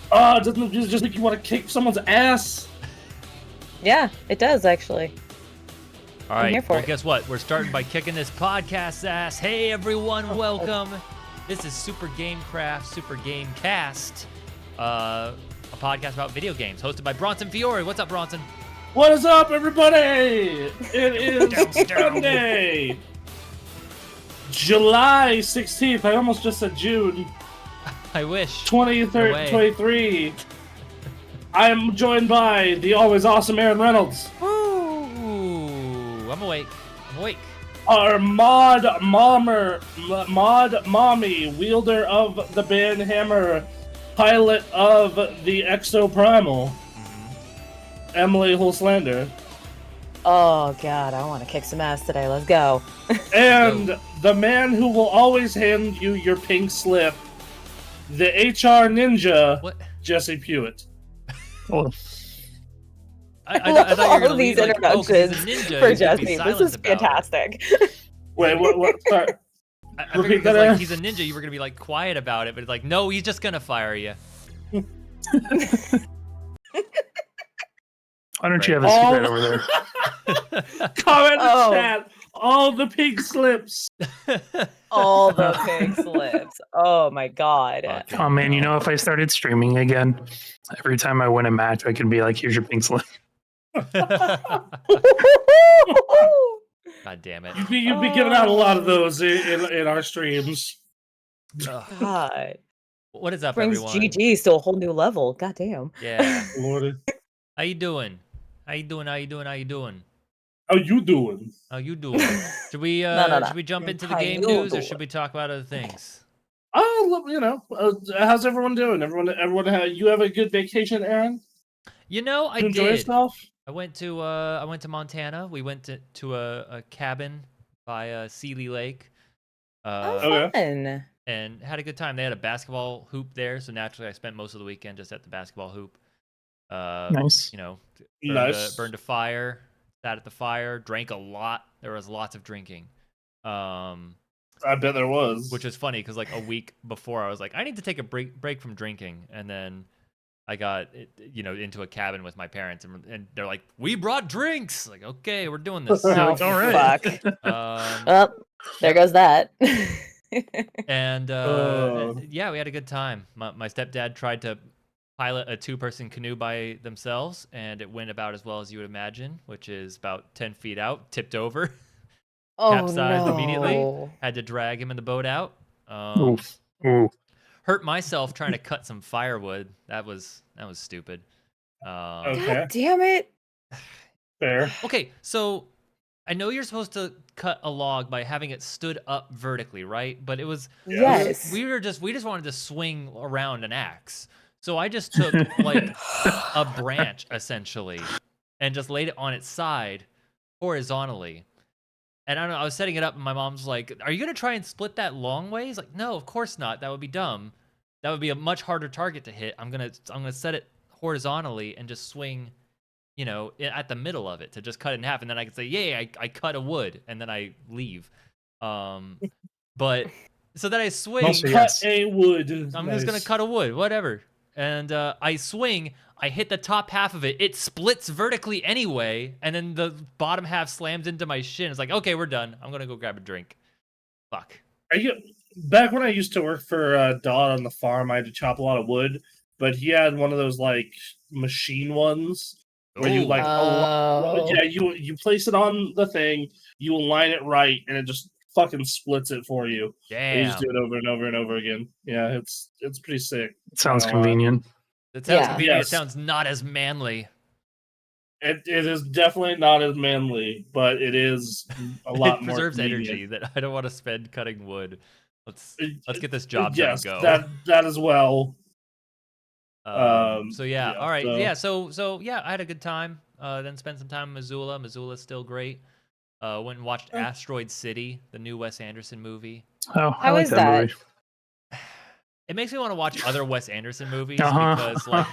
Doesn't it just make you want to kick someone's ass? Yeah, it does actually. All right, well, guess what? We're starting by kicking this podcast's ass. Hey, everyone, welcome. This is Super Gamecraft, Super Gamecast, a podcast about video games, hosted by Bronson Fiore. What's up, Bronson? What is up, everybody? It is Sunday, July 16th. I almost just said June. I wish. 23. I am joined by the always awesome Aaron Reynolds. Ooh, I'm awake. Our mod mommy, wielder of the band hammer, pilot of the Exo Primal, Emily Holslander. Oh god, I want to kick some ass today. Let's go. And the man who will always hand you your pink slip, the HR ninja, Jesse Pewitt. Oh. I thought you were all of these introductions for Jesse. This is fantastic. Wait, what? Sorry. I figured because like he's a ninja, you were gonna be like quiet about it, but it's like, no, he's just gonna fire you. Why don't you have a cigarette over there? Comment in the chat. All the pink slips. All the pink slips. Oh my god. Oh man, you know, if I started streaming again, every time I win a match, I could be like, "Here's your pink slip." God damn it! You'd be giving out a lot of those in our streams. God. What is up, Brings everyone? GG's to a whole new level. God damn. Yeah. Lordy. How you doing? How you doing? Should we should we jump into the game news, or should we talk about other things? Oh, you know, how's everyone doing? Everyone, you have a good vacation, Aaron? You know, I enjoy did. Yourself? I went to Montana. We went to a cabin by Sealy Lake. Fun. And had a good time. They had a basketball hoop there, so naturally I spent most of the weekend just at the basketball hoop. Nice. You know, burned a fire, sat at the fire, drank a lot. There was lots of drinking. I bet there was. Which is funny because like a week before I was like, I need to take a break from drinking, and then I got into a cabin with my parents, and they're like, we brought drinks. Like, okay, we're doing this. Oh, all right. Fuck. There goes that. And yeah, we had a good time. My stepdad tried to pilot a 2-person canoe by themselves, and it went about as well as you would imagine, which is about 10 feet out, tipped over, capsized immediately. Had to drag him in the boat out. Ooh. Hurt myself trying to cut some firewood. That was stupid. Okay. God damn it. Fair. Okay, so I know you're supposed to cut a log by having it stood up vertically, right? But it was yes. We just wanted to swing around an axe. So I just took like a branch essentially and just laid it on its side horizontally. And I don't know, I was setting it up and my mom's like, "Are you going to try and split that long ways?" Like, "No, of course not. That would be dumb. That would be a much harder target to hit. I'm going to set it horizontally and just swing, at the middle of it to just cut it in half, and then I can say, "Yay, I cut a wood," and then I leave. But so then I swing. Cut a wood. I'm just gonna cut a wood, whatever. And I swing. I hit the top half of it. It splits vertically anyway, and then the bottom half slams into my shin. It's like, okay, we're done. I'm gonna go grab a drink. Fuck. Back when I used to work for Dodd on the farm, I had to chop a lot of wood, but he had one of those like machine ones. Where you like, you place it on the thing, you align it right, and it just fucking splits it for you. Damn. And you just do it over and over and over again. Yeah, it's pretty sick. It sounds convenient. It sounds convenient. Yes. It sounds not as manly. It is definitely not as manly, but it is a lot more. It preserves energy that I don't want to spend cutting wood. Let's get this job done and go. That as well. So yeah, all right, so yeah, I had a good time. Then spent some time in Missoula. Missoula's still great. Went and watched Asteroid City, the new Wes Anderson movie. Oh, I like that movie. It makes me want to watch other Wes Anderson movies because like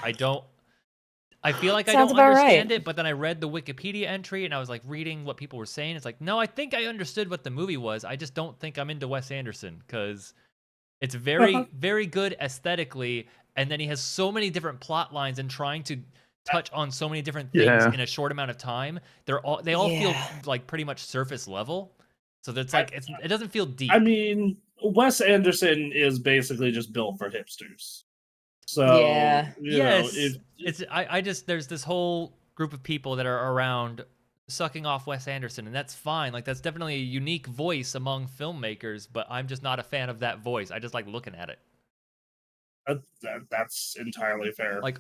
I feel like I don't understand it, but then I read the Wikipedia entry and I was like reading what people were saying. It's like, no, I think I understood what the movie was. I just don't think I'm into Wes Anderson because It's very, very good aesthetically, and then he has so many different plot lines and trying to touch on so many different things in a short amount of time. They all feel like pretty much surface level. So that's like it doesn't feel deep. I mean, Wes Anderson is basically just built for hipsters. So I just there's this whole group of people that are around sucking off Wes Anderson, and that's fine. Like that's definitely a unique voice among filmmakers, but I'm just not a fan of that voice. I just like looking at it. That's entirely fair. Like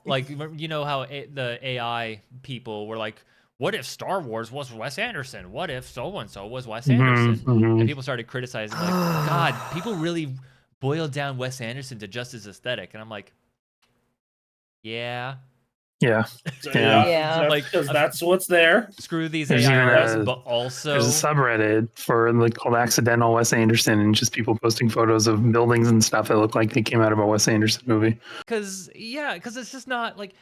like you know how the AI people were like, what if Star Wars was Wes Anderson? What if so and so was Wes Anderson? And people started criticizing like, God, people really boiled down Wes Anderson to just his aesthetic, and I'm like, yeah. Like because that's what's there. Screw these AIs, but also there's a subreddit for like called Accidental Wes Anderson, and just people posting photos of buildings and stuff that look like they came out of a Wes Anderson movie. Because it's just not like,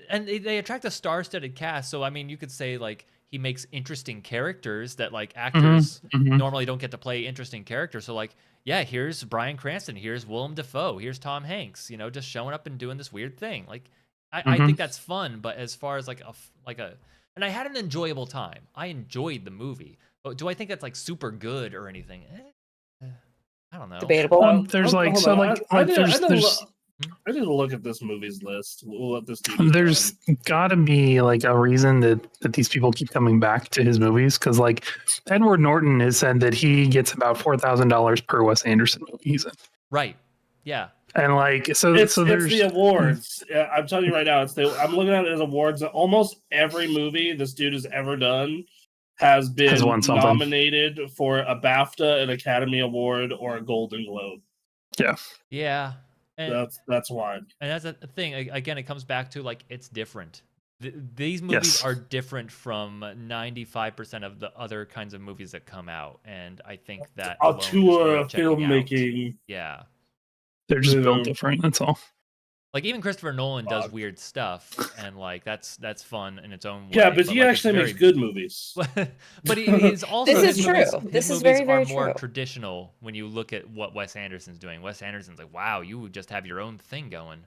and they attract a star-studded cast. So I mean, you could say like he makes interesting characters that like actors normally don't get to play interesting characters. So like, yeah, here's Bryan Cranston, here's Willem Dafoe, here's Tom Hanks. You know, just showing up and doing this weird thing. Like, I think that's fun. But as far as like and I had an enjoyable time. I enjoyed the movie. But do I think that's like super good or anything? I don't know. Debatable. There's like so like there's. I need to look at this movie's list. There's got to be like a reason that these people keep coming back to his movies, because like Edward Norton has said that he gets about $4,000 per Wes Anderson movie he's in. Right. Yeah. And like it's there's the awards. I'm telling you right now, I'm looking at it as awards. Almost every movie this dude has ever done has been nominated for a BAFTA, an Academy Award, or a Golden Globe. Yeah. Yeah. And that's why. And that's a thing. Again, it comes back to like it's different. These movies are different from 95% of the other kinds of movies that come out, and I think that auteur filmmaking. Yeah, they're just built different. That's all. Like even Christopher Nolan does weird stuff, and like that's fun in its own way. Yeah, but he actually makes good movies. But he's also this is true. This is very are true. more traditional when you look at what Wes Anderson's doing. Wes Anderson's like, wow, you just have your own thing going.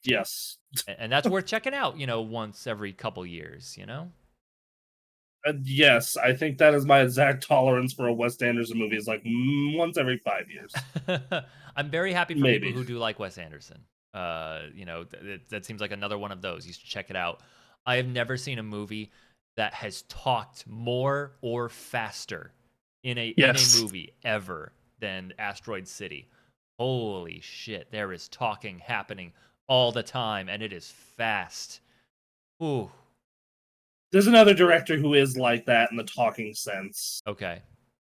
Yes, and that's worth checking out. You know, once every couple years. You know. Yes, I think that is my exact tolerance for a Wes Anderson movie. Is like once every 5 years. I'm very happy for people who do like Wes Anderson. You know, that seems like another one of those. You should check it out. I have never seen a movie that has talked more or faster in a movie ever than Asteroid City. Holy shit, there is talking happening all the time, and it is fast. Ooh. There's another director who is like that in the talking sense. Okay.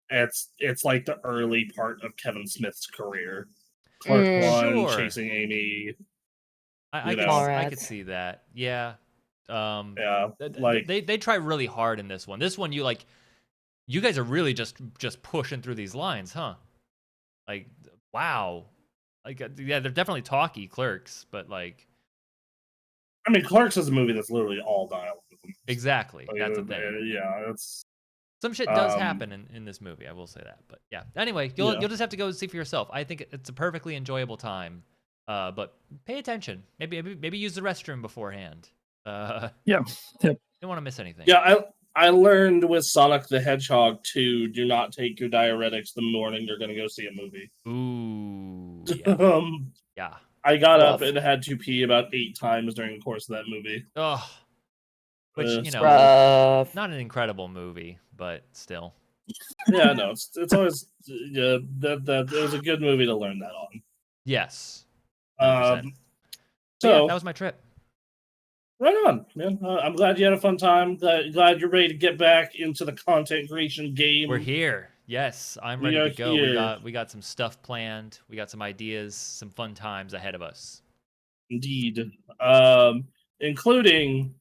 It's like the early part of Kevin Smith's career. Clark One, Chasing Amy. I could see that. Yeah. Like they try really hard in this one. This one, you guys are really just pushing through these lines, huh? Like, wow. Like, yeah, they're definitely talky Clerks, but like, I mean, Clerks is a movie that's literally all dialogue. Exactly. That's the thing. Yeah, it's some shit does happen in this movie. I will say that, but yeah. Anyway, you'll just have to go see for yourself. I think it's a perfectly enjoyable time, but pay attention. Maybe use the restroom beforehand. Yep. Don't want to miss anything. Yeah, I learned with Sonic the Hedgehog 2, do not take your diuretics the morning you're going to go see a movie. Ooh. Yeah. Yeah. I got up and had to pee about 8 times during the course of that movie. Ugh. Which, you know, not an incredible movie, but still. Yeah, no, it's always that it was a good movie to learn that on. Yes. So yeah, that was my trip. Right on, man. I'm glad you had a fun time. Glad you're ready to get back into the content creation game. We're here. Yes, I'm ready to go. We got some stuff planned. We got some ideas, some fun times ahead of us. Indeed. Including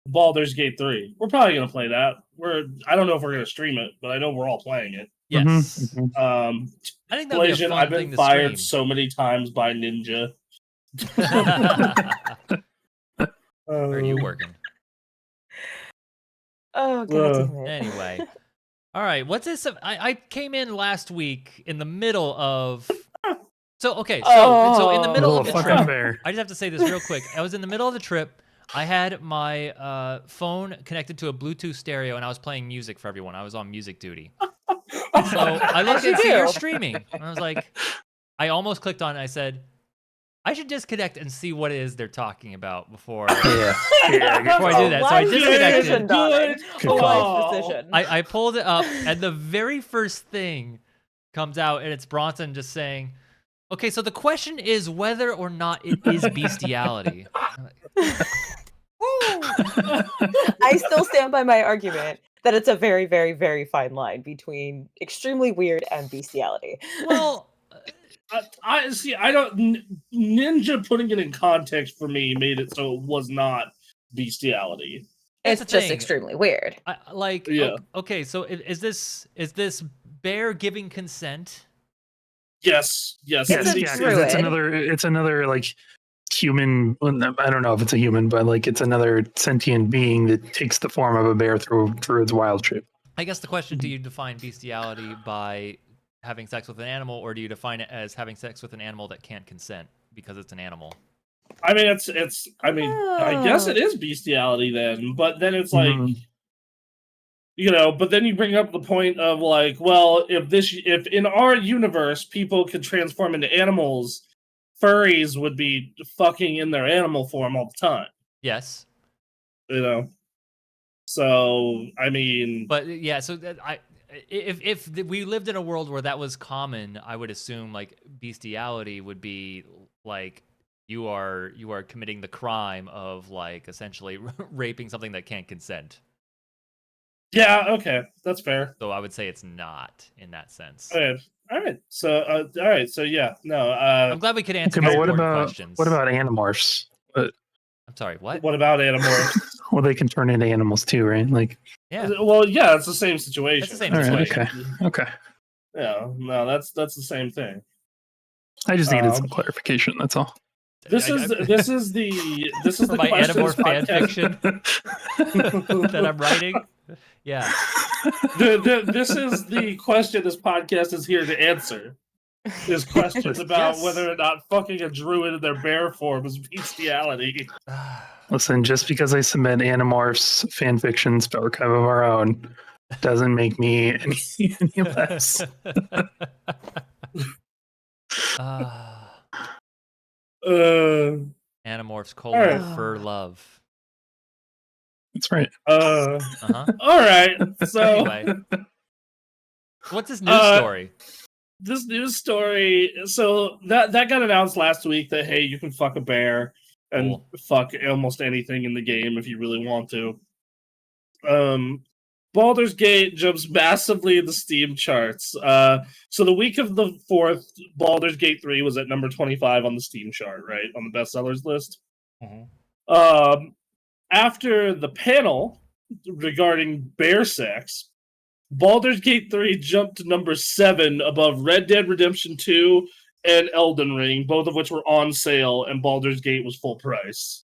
Baldur's Gate 3. We're probably going to play that. I don't know if we're going to stream it, but I know we're all playing it. Yes. I think that'll be a fun I've been thing to fired stream. so many times by Ninja. Where are you working? Oh, God. Anyway. All right, what's this? I came in last week in the middle of. So in the middle of the fucking trip, bear. I just have to say this real quick. I was in the middle of the trip. I had my phone connected to a Bluetooth stereo, and I was playing music for everyone. I was on music duty. So I looked and see you're streaming, and I was like, I almost clicked on it. And I said, I should disconnect and see what it is they're talking about before. Before I do that. So I disconnected. Good wise decision. I pulled it up, and the very first thing comes out, and it's Bronson just saying, okay, so the question is whether or not it is bestiality. I still stand by my argument that it's a very, very, very fine line between extremely weird and bestiality. Well, I see. I don't. Ninja putting it in context for me made it so it was not bestiality. That's It's the just thing. extremely weird. Yeah. Okay, so is this bear giving consent? Yes. Yes, yeah, 'cause it's another like human. Well, I don't know if it's a human, but like it's another sentient being that takes the form of a bear through its wild shape. I guess the question: do you define bestiality by having sex with an animal, or do you define it as having sex with an animal that can't consent because it's an animal? I mean, it's. I mean, I guess it is bestiality then, but then it's like. But then you bring up the point of like, well, if in our universe people could transform into animals, furries would be fucking in their animal form all the time. Yes. So I mean, but yeah, so if we lived in a world where that was common, I would assume like bestiality would be like you are committing the crime of like essentially raping something that can't consent. Yeah, okay, that's fair. So I would say it's not in that sense. All right. So, yeah, no. I'm glad we could answer these questions. What about animorphs? I'm sorry, what? What about animorphs? Well, they can turn into animals too, right? Like, yeah. Well, yeah, it's the same situation. It's the same situation. Right, okay. Yeah, no, that's the same thing. I just needed some clarification. That's all. This is the my Animorph fan podcast. fiction that I'm writing. Yeah. This is the question this podcast is here to answer. Is questions about whether or not fucking a druid in their bear form is bestiality. Listen, just because I submit Animorphs fan fictions to Archive of Our Own doesn't make me any less. Animorphs fur love. That's right. All right. So anyway, what's this news story? This news story. So that got announced last week that hey, you can fuck a bear and fuck almost anything in the game if you really want to. Baldur's Gate jumps massively in the Steam charts. So the week of the 4th, Baldur's Gate 3 was at number 25 on the Steam chart, right? On the bestsellers list. Mm-hmm. After the panel regarding bear sex, Baldur's Gate 3 jumped to number 7 above Red Dead Redemption 2 and Elden Ring, both of which were on sale, and Baldur's Gate was full price.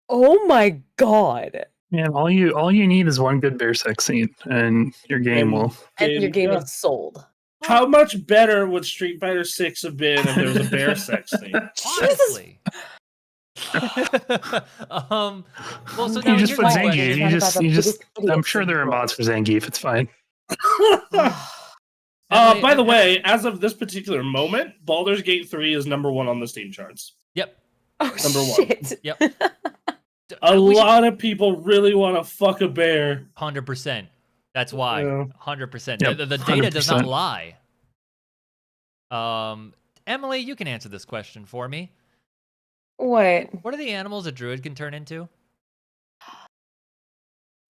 Oh my god. Man, all you need is one good bear sex scene, and your game is sold. How much better would Street Fighter 6 have been if there was a bear sex scene? Honestly. Well, so you just put Zangief. You just. I'm sure there are mods for Zangief. It's fine. By the way, as of this particular moment, Baldur's Gate 3 is number 1 on the Steam charts. Yep. Number 1. Yep. A lot of people really want to fuck a bear. 100%. That's why. 100%. Yep, the data does not lie. Emily, you can answer this question for me. What are the animals a druid can turn into?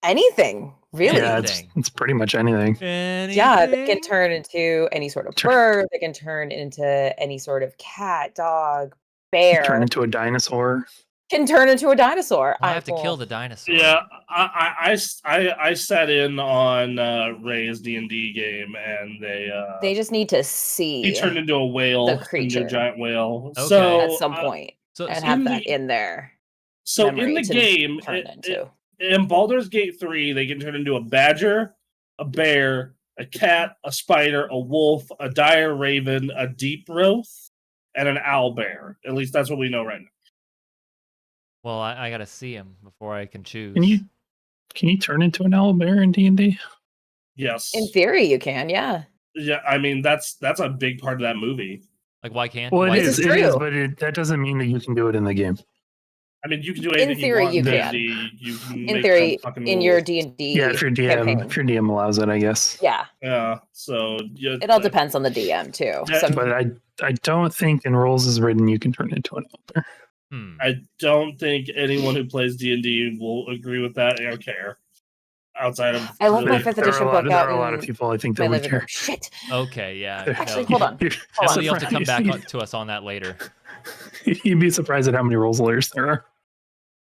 Anything, really. Yeah, it's pretty much anything. Yeah, they can turn into any sort of bird. They can turn into any sort of cat, dog, bear. Turn into a dinosaur. Can turn into a dinosaur. I have to kill the dinosaur. Yeah, I sat in on Ray's D&D game, and they just need to see. He turned into a whale, the creature, into a giant whale. Okay. So at some point, and have that in there. So in the game, in Baldur's Gate 3, they can turn into a badger, a bear, a cat, a spider, a wolf, a dire raven, a deep growth, and an owlbear. At least that's what we know right now. Well, I gotta see him before I can choose. Can you turn into an owlbear in D&D? Yes. In theory, you can, yeah. Yeah, I mean that's a big part of that movie. Like, why can't? Well, why it is, true. but that doesn't mean that you can do it in the game. I mean, you can do anything theory, you want you in can. D&D. You can In make theory, your own fucking in your rules. D&D Yeah, if your DM allows it, I guess. Yeah. Yeah, so yeah, It all depends on the DM too. Yeah, But I don't think in rules is written you can turn into an owlbear. I don't think anyone who plays D&D will agree with that or care. Outside of I left my really, 5th There edition are a lot, book there out are a lot of in people I think my that would living room. care. Shit. Okay, yeah. Actually, no. hold on. Emily, you'll have to come back to us on that later. You'd be surprised at how many rules lawyers there are.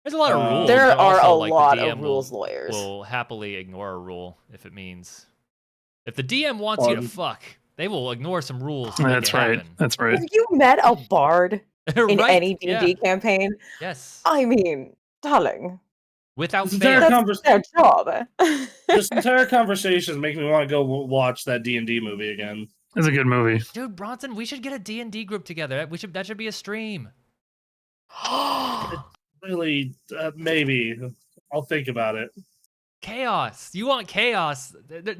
There's a lot of rules. There but are also, a like, lot the DM of rules lawyers. will happily ignore a rule if it means. If the DM wants you to fuck, they will ignore some rules to make That's it right. happen. That's right. Have you met a bard in Right, any D&D campaign? Yes. I mean, darling, Without This entire fail. that's their job. this entire conversation is making me want to go watch that D&D movie again. It's a good movie. Dude, Bronson, we should get a D&D group together. That should be a stream. Really, maybe. I'll think about it. Chaos. You want chaos.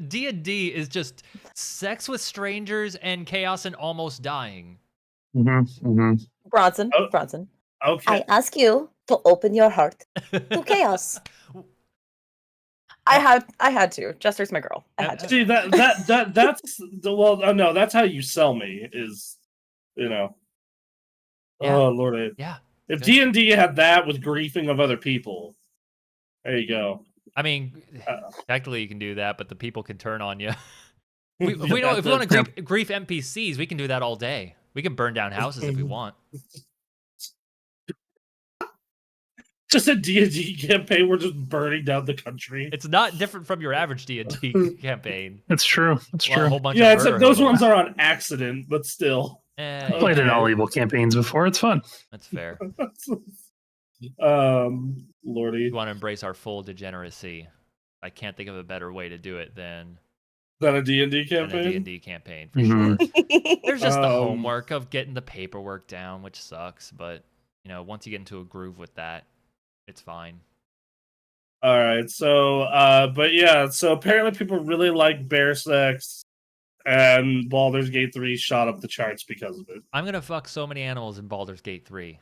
D&D is just sex with strangers and chaos and almost dying. Bronson, Oh. Bronson, Okay. I ask you to open your heart to chaos. I had to. Jester's my girl. I had to. See that's no, that's how you sell me is, Yeah. Oh Lord. Yeah. If Good. D&D had that with griefing of other people, there you go. I mean, technically you can do that, but the people can turn on you. If Yeah, we want to grief NPCs, we can do that all day. We can burn down houses if we want. Just a D&D campaign, we're just burning down the country. It's not different from your average D&D campaign. That's true. That's A true. whole bunch Yeah, of except murder those hurdles. ones are on accident, but still. I've played in all evil campaigns before. It's fun. That's fair. Lordy. We want to embrace our full degeneracy. I can't think of a better way to do it than A D&D a campaign? D&D campaign for sure. There's just the Um, homework of getting the paperwork down, which sucks, but once you get into a groove with that, it's fine. All right, so but yeah, so apparently people really like bear sex, and Baldur's Gate 3 shot up the charts because of it. I'm gonna fuck so many animals in Baldur's Gate 3.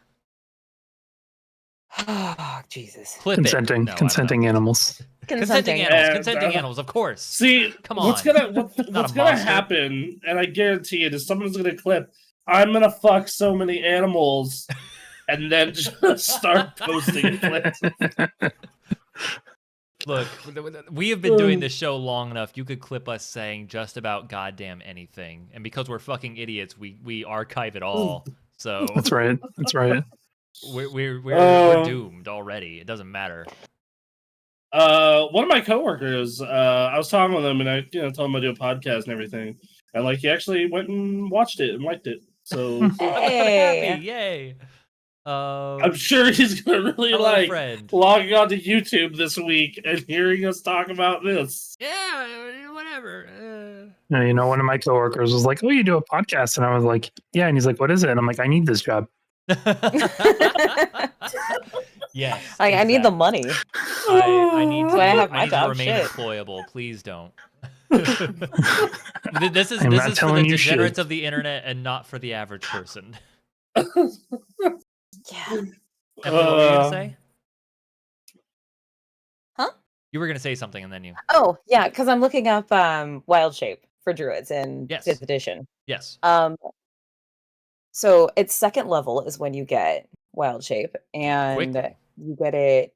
Oh, Jesus. Clip Consenting, it. No, I don't consenting know. animals. Consenting And, animals. Consenting animals, of course. See, Come what's on. gonna Not what's a gonna monster. happen, and I guarantee it, is someone's gonna clip. I'm gonna fuck so many animals, and then just start posting clips. Look, we have been doing this show long enough. You could clip us saying just about goddamn anything, and because we're fucking idiots, we archive it all. So That's right. That's right. we're doomed already. It doesn't matter. One of my coworkers, I was talking with him, and I told him I do a podcast and everything, and like he actually went and watched it and liked it. So Hey. Happy, yay! I'm sure he's gonna really hello, like friend. logging onto YouTube this week and hearing us talk about this. Yeah, whatever. One of my coworkers was like, "Oh, you do a podcast?" And I was like, "Yeah." And he's like, "What is it?" And I'm like, "I need this job." Yes. Like, I need the money. I need That's why I have my need to job. remain Shit. employable. Please don't. This is I'm not for the telling you degenerates shit. of the internet and not for the average person. Yeah. Emily, what were you gonna say? Huh? You were gonna say something and then you. Oh, yeah, because I'm looking up Wild Shape for druids in Yes. 5th edition. Yes. So its second level is when you get Wild Shape, and Quickly. you get it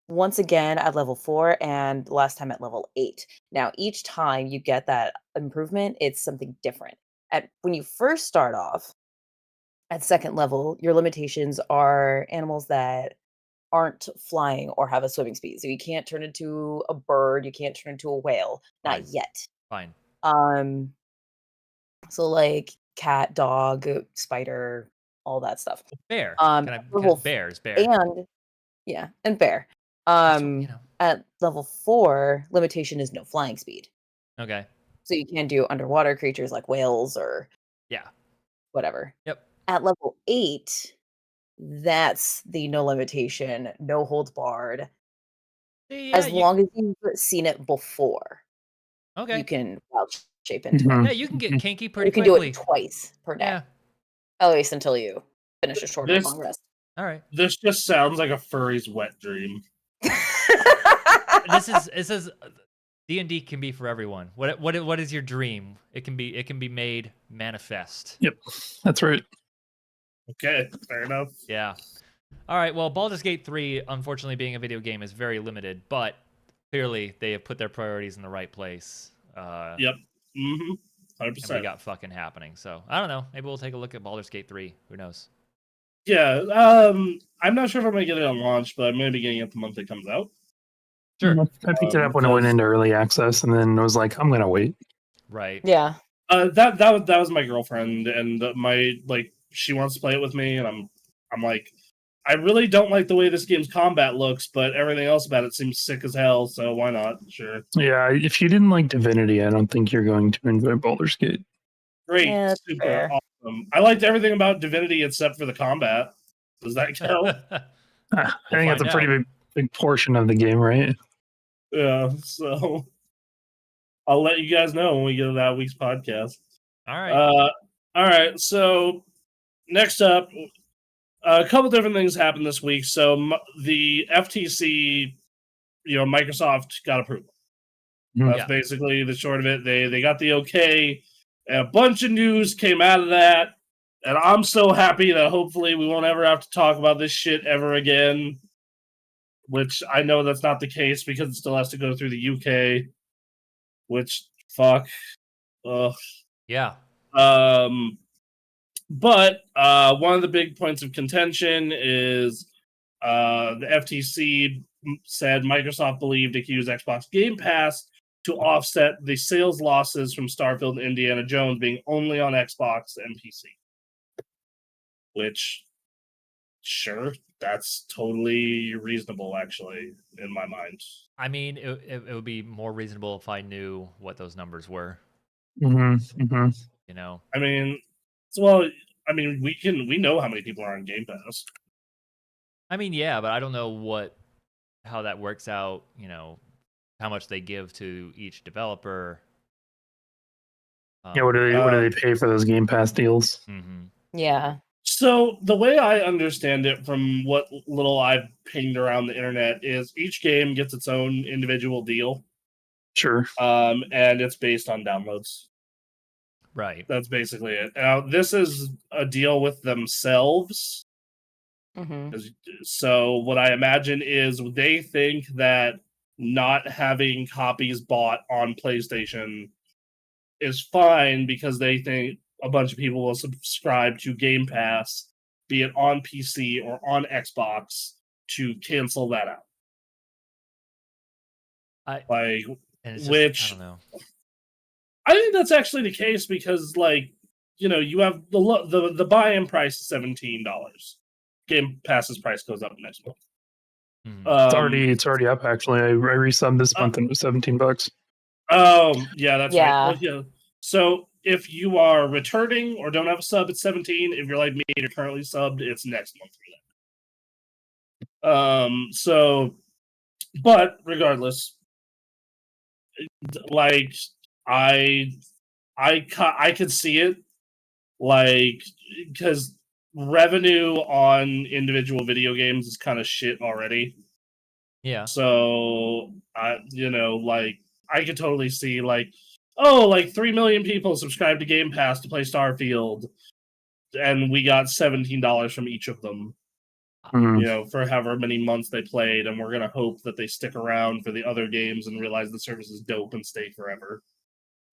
once again at level 4 and last time at level 8. Now, each time you get that improvement, it's something different. When you first start off at second level, your limitations are animals that aren't flying or have a swimming speed. So you can't turn into a bird, you can't turn into a whale, not Fine. yet. Fine. So like cat, dog, spider, all that stuff. Bear. Level bears. and and bear. That's what, At level 4, limitation is no flying speed. Okay. So you can do underwater creatures like whales or Yeah. whatever. Yep. At level 8, that's the no limitation, no holds barred. Yeah. As long as you've seen it before, you Okay. can wild shape into Mhm. it. Yeah, you can get kinky pretty You can quickly. do it twice per day. Yeah. At least until you finish a short or This- long rest. All right. This just sounds like a furry's wet dream. This is D&D can be for everyone. What is your dream? It can be made manifest. Yep, that's right. Okay, fair enough. Yeah. All right. Well, Baldur's Gate 3, unfortunately, being a video game, is very limited, but clearly they have put their priorities in the right place. Yep. 100%. And we got fucking happening. So I don't know. Maybe we'll take a look at Baldur's Gate 3. Who knows? Yeah. I'm not sure if I'm gonna get it on launch, but I'm gonna be getting it the month it comes out. Sure. I picked it up when it went because- into early access, and then was like, I'm gonna wait. Right. Yeah. That was my girlfriend, and she wants to play it with me, and I'm like, I really don't like the way this game's combat looks, but everything else about it seems sick as hell, so why not? Sure. Yeah, if you didn't like Divinity, I don't think you're going to enjoy Baldur's Gate. Great, Yeah, that's super fair. awesome. I liked everything about Divinity except for the combat. Does that count? I think that's a find pretty big portion of the game, right? Yeah, so I'll let you guys know when we get to that week's podcast. All right. All right, so next up, a couple different things happened this week. So the FTC, Microsoft got approval. That's Yeah. basically the short of it. They got the okay. And a bunch of news came out of that, and I'm so happy that hopefully we won't ever have to talk about this shit ever again. Which I know that's not the case because it still has to go through the UK. Which fuck. Ugh. Yeah. But one of the big points of contention is the FTC said Microsoft believed it could use Xbox Game Pass to offset the sales losses from Starfield and Indiana Jones being only on Xbox and PC. Which, sure, that's totally reasonable, actually, in my mind. I mean, it would be more reasonable if I knew what those numbers were. Mm-hmm. Mm-hmm. You know. I mean, we know how many people are on Game Pass. I mean, yeah, but I don't know how that works out. You know, how much they give to each developer. Yeah, what do they pay for those Game Pass deals? Mm-hmm. Yeah. So the way I understand it from what little I've pinged around the internet is each game gets its own individual deal. Sure. And it's based on downloads. Right. That's basically it. Now, this is a deal with themselves. Mm-hmm. So what I imagine is they think that not having copies bought on PlayStation is fine because they think a bunch of people will subscribe to Game Pass, be it on PC or on Xbox, to cancel that out. I don't know. I think that's actually the case because, you have the buy-in price is $17. Game Pass's price goes up next month. Mm-hmm. It's already up. Actually, I resubbed this month and it was $17. Oh, yeah, that's Yeah. right. Well, yeah. So if you are returning or don't have a sub, it's 17. If you're like me and you're currently subbed, it's next month for that. But regardless, like I could see it, because revenue on individual video games is kind of shit already. Yeah. So I could totally see 3 million people subscribe to Game Pass to play Starfield, and we got $17 from each of them. Mm-hmm. For however many months they played, and we're gonna hope that they stick around for the other games and realize the service is dope and stay forever.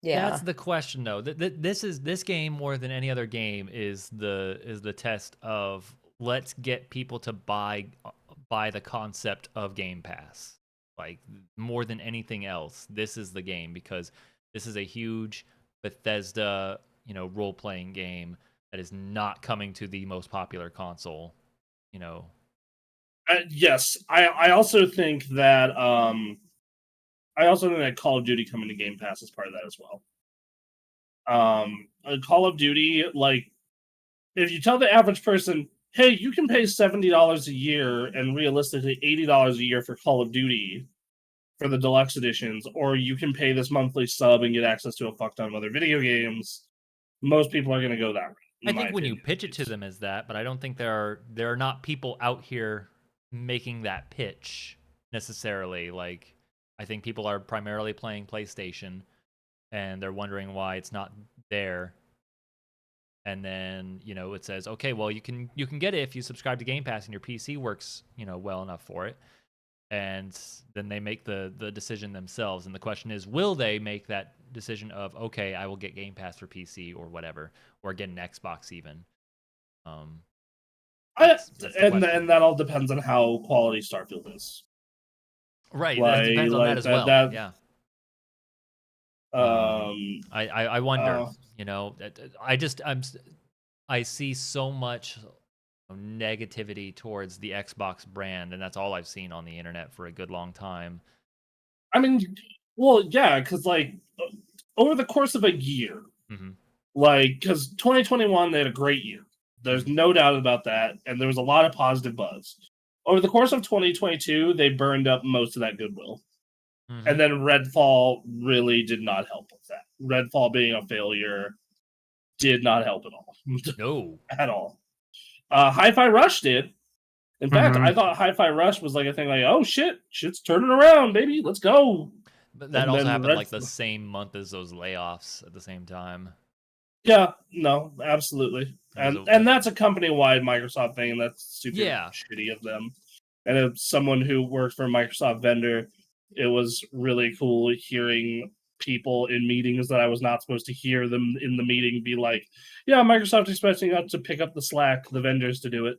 Yeah. That's the question, though. This game more than any other game is the test of let's get people to buy the concept of Game Pass. Like more than anything else, this is the game because this is a huge Bethesda, role playing game that is not coming to the most popular console. Yes, I also think that I also think that Call of Duty coming to Game Pass is part of that as well. Call of Duty, like, if you tell the average person, hey, you can pay $70 a year and realistically $80 a year for Call of Duty for the deluxe editions, or you can pay this monthly sub and get access to a fuck ton of other video games, most people are going to go that route. I think when you pitch it to them as that, but I don't think there are not people out here making that pitch necessarily. Like, I think people are primarily playing PlayStation, and they're wondering why it's not there. And then, you know, it says, okay, well, you can get it if you subscribe to Game Pass and your PC works, you know, well enough for it. And then they make the decision themselves. And the question is, will they make that decision of, okay, I will get Game Pass for PC or whatever, or get an Xbox even? That's and that all depends on how quality Starfield is. Right, that depends on that as well. Yeah. I wonder. You know, I see so much negativity towards the Xbox brand, and that's all I've seen on the internet for a good long time. I mean, well, yeah, because like over the course of a year, like, because 2021 they had a great year. There's no doubt about that, and there was a lot of positive buzz. Over the course of 2022, they burned up most of that goodwill. And then Redfall really did not help with that. Redfall being a failure did not help at all. No. At all. Hi-Fi Rush did. In fact, I thought Hi-Fi Rush was like a thing like, oh shit's turning around, baby, let's go. But that also happened like the same month as those layoffs at the same time. Yeah, no, absolutely. And that's a company-wide Microsoft thing, and that's super shitty of them. And as someone who worked for a Microsoft vendor, it was really cool hearing people in meetings that I was not supposed to hear them in the meeting be like, yeah, Microsoft expecting us to pick up the slack, the vendors to do it.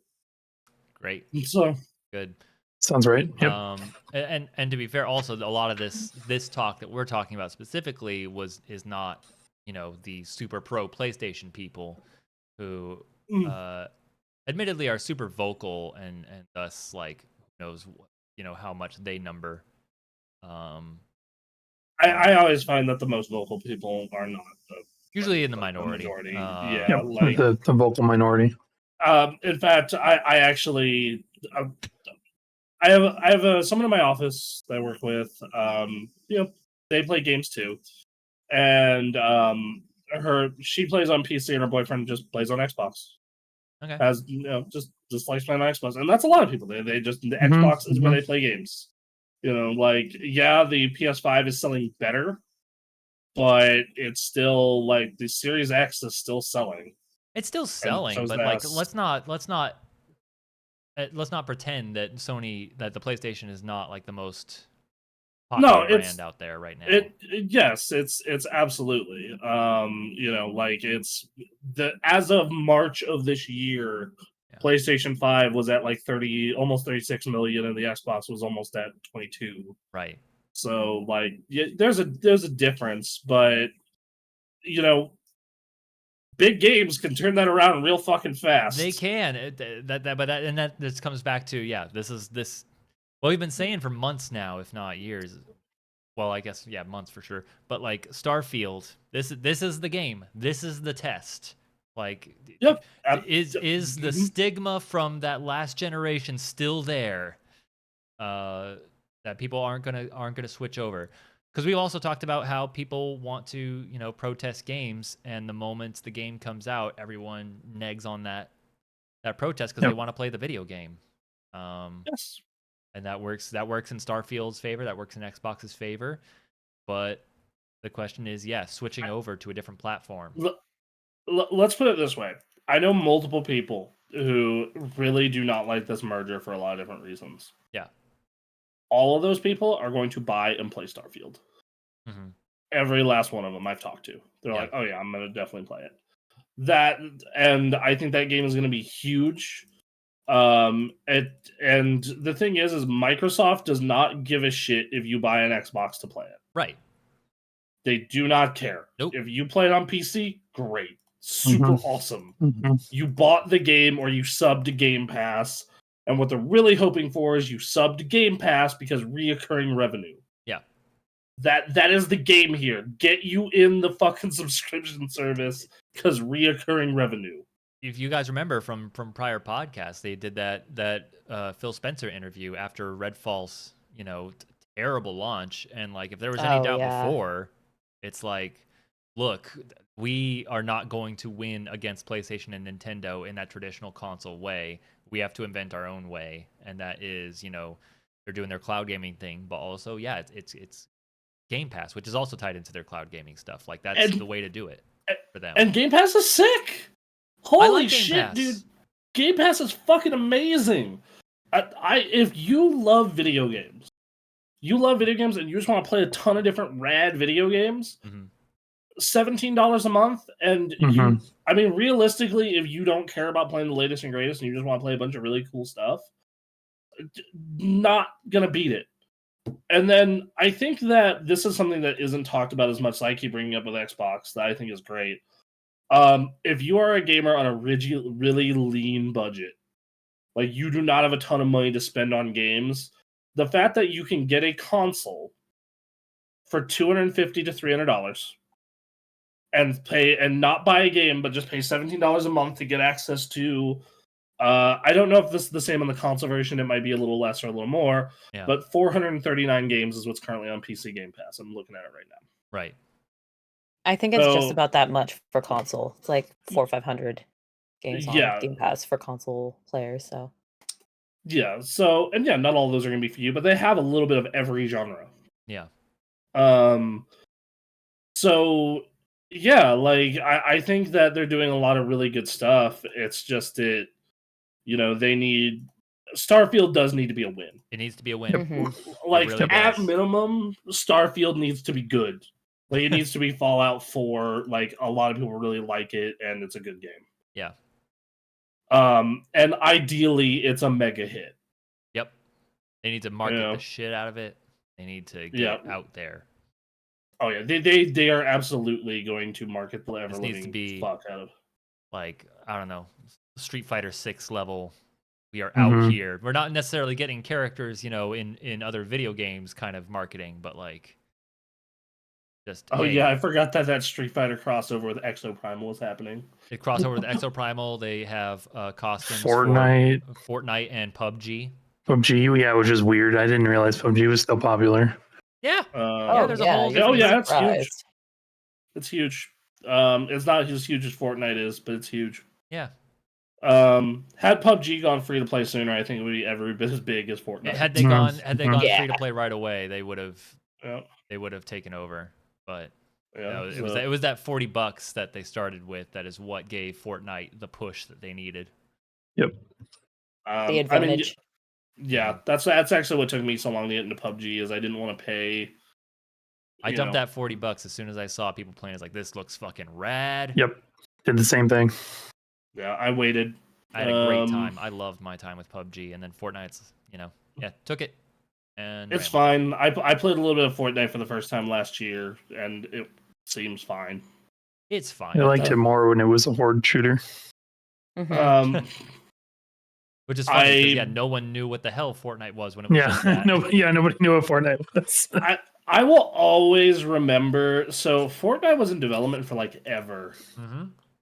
Great. So good. Sounds right. Yep. And to be fair, also a lot of this talk that we're talking about specifically is not, you know, the super pro PlayStation people who admittedly are super vocal and thus, like, who knows, you know, how much they number. I always find that the most vocal people are not usually in the minority. Like the vocal minority. In fact, I actually I have someone in my office that I work with. You know, they play games too, and she plays on PC and her boyfriend just plays on Xbox. Okay, as you know, just likes playing on Xbox, and that's a lot of people. They just the Xbox is where they play games. You know, like, yeah, the PS5 is selling better, but it's still like the Series X is still selling. It's still selling, but like, let's not pretend that that the PlayStation is not like the most popular brand out there right now. Yes, it's absolutely. You know, like, it's as of March of this year, PlayStation 5 was at like almost 36 million, and the Xbox was almost at 22. Right. So, like, yeah, there's a difference, but you know, big games can turn that around real fucking fast. They can. This comes back to this. Well, we've been saying for months now, if not years. Well, I guess months for sure. But like Starfield, this is the game. This is the test. Like, is the stigma from that last generation still there? That people aren't gonna switch over. Because we've also talked about how people want to, you know, protest games, and the moment the game comes out, everyone negs on that protest because they want to play the video game. Yes. And that works in Starfield's favor, that works in Xbox's favor. But the question is, switching over to a different platform. Let's put it this way. I know multiple people who really do not like this merger for a lot of different reasons. Yeah. All of those people are going to buy and play Starfield. Every last one of them I've talked to. They're like, oh yeah, I'm going to definitely play it. And I think that game is going to be huge. And the thing is Microsoft does not give a shit if you buy an Xbox to play it. Right. They do not care. Nope. If you play it on PC, great. Super awesome. You bought the game or you subbed to Game Pass, and what they're really hoping for is you subbed to Game Pass because reoccurring revenue. Yeah. That is the game here. Get you in the fucking subscription service because reoccurring revenue. If you guys remember from prior podcasts, they did that Phil Spencer interview after Redfall's, terrible launch, and like if there was any doubt before, it's like, look, we are not going to win against PlayStation and Nintendo in that traditional console way. We have to invent our own way, and that is, they're doing their cloud gaming thing, but also, yeah, it's Game Pass, which is also tied into their cloud gaming stuff. Like that's the way to do it for them. And Game Pass is sick. Holy shit, dude! Game Pass is fucking amazing. If you love video games, and you just want to play a ton of different rad video games, $17 a month, and realistically, if you don't care about playing the latest and greatest, and you just want to play a bunch of really cool stuff, not gonna beat it. And then I think that this is something that isn't talked about as much, that I keep bringing up with Xbox, that I think is great. If you are a gamer on a really lean budget, like you do not have a ton of money to spend on games, the fact that you can get a console for $250 to $300 and not buy a game, but just pay $17 a month to get access to, I don't know if this is the same on the console version, it might be a little less or a little more, but 439 games is what's currently on PC Game Pass. I'm looking at it right now. Right. I think it's just about that much for console. It's like 400 or 500 games on Game Pass for console players. So not all of those are going to be for you, but they have a little bit of every genre. Yeah. So yeah, like I think that they're doing a lot of really good stuff. It's just they need Starfield does need to be a win. It needs to be a win. Like really at minimum, Starfield needs to be good. Like it needs to be Fallout 4. Like a lot of people really like it, and it's a good game. Yeah. And ideally, it's a mega hit. Yep. They need to market the shit out of it. They need to get it out there. Oh yeah, they are absolutely going to market the ever living fuck out of. Like I don't know, Street Fighter 6 level. We are out here. We're not necessarily getting characters, in other video games kind of marketing, but like. I forgot that Street Fighter crossover with Exoprimal was happening. They crossover with Exoprimal. They have costumes Fortnite and PUBG. PUBG, yeah, which is weird. I didn't realize PUBG was still popular. Yeah. There's a whole. It's huge. It's huge. It's not as huge as Fortnite is, but it's huge. Yeah. Had PUBG gone free to play sooner, I think it would be every bit as big as Fortnite. Had they gone free to play right away, they would have taken over. But it was that $40 that they started with that is what gave Fortnite the push that they needed. Yep. The advantage. That's actually what took me so long to get into PUBG is I didn't want to pay. I dumped that $40 as soon as I saw people playing. It's like, this looks fucking rad. Yep. Did the same thing. Yeah, I waited. I had a great time. I loved my time with PUBG, and then Fortnite's, took it. And it's fine. I played a little bit of Fortnite for the first time last year, and it seems fine. It's fine. I liked it more when it was a horde shooter. Which is funny because no one knew what the hell Fortnite was when it was just that. Nobody knew what Fortnite was. I will always remember. So Fortnite was in development for like ever.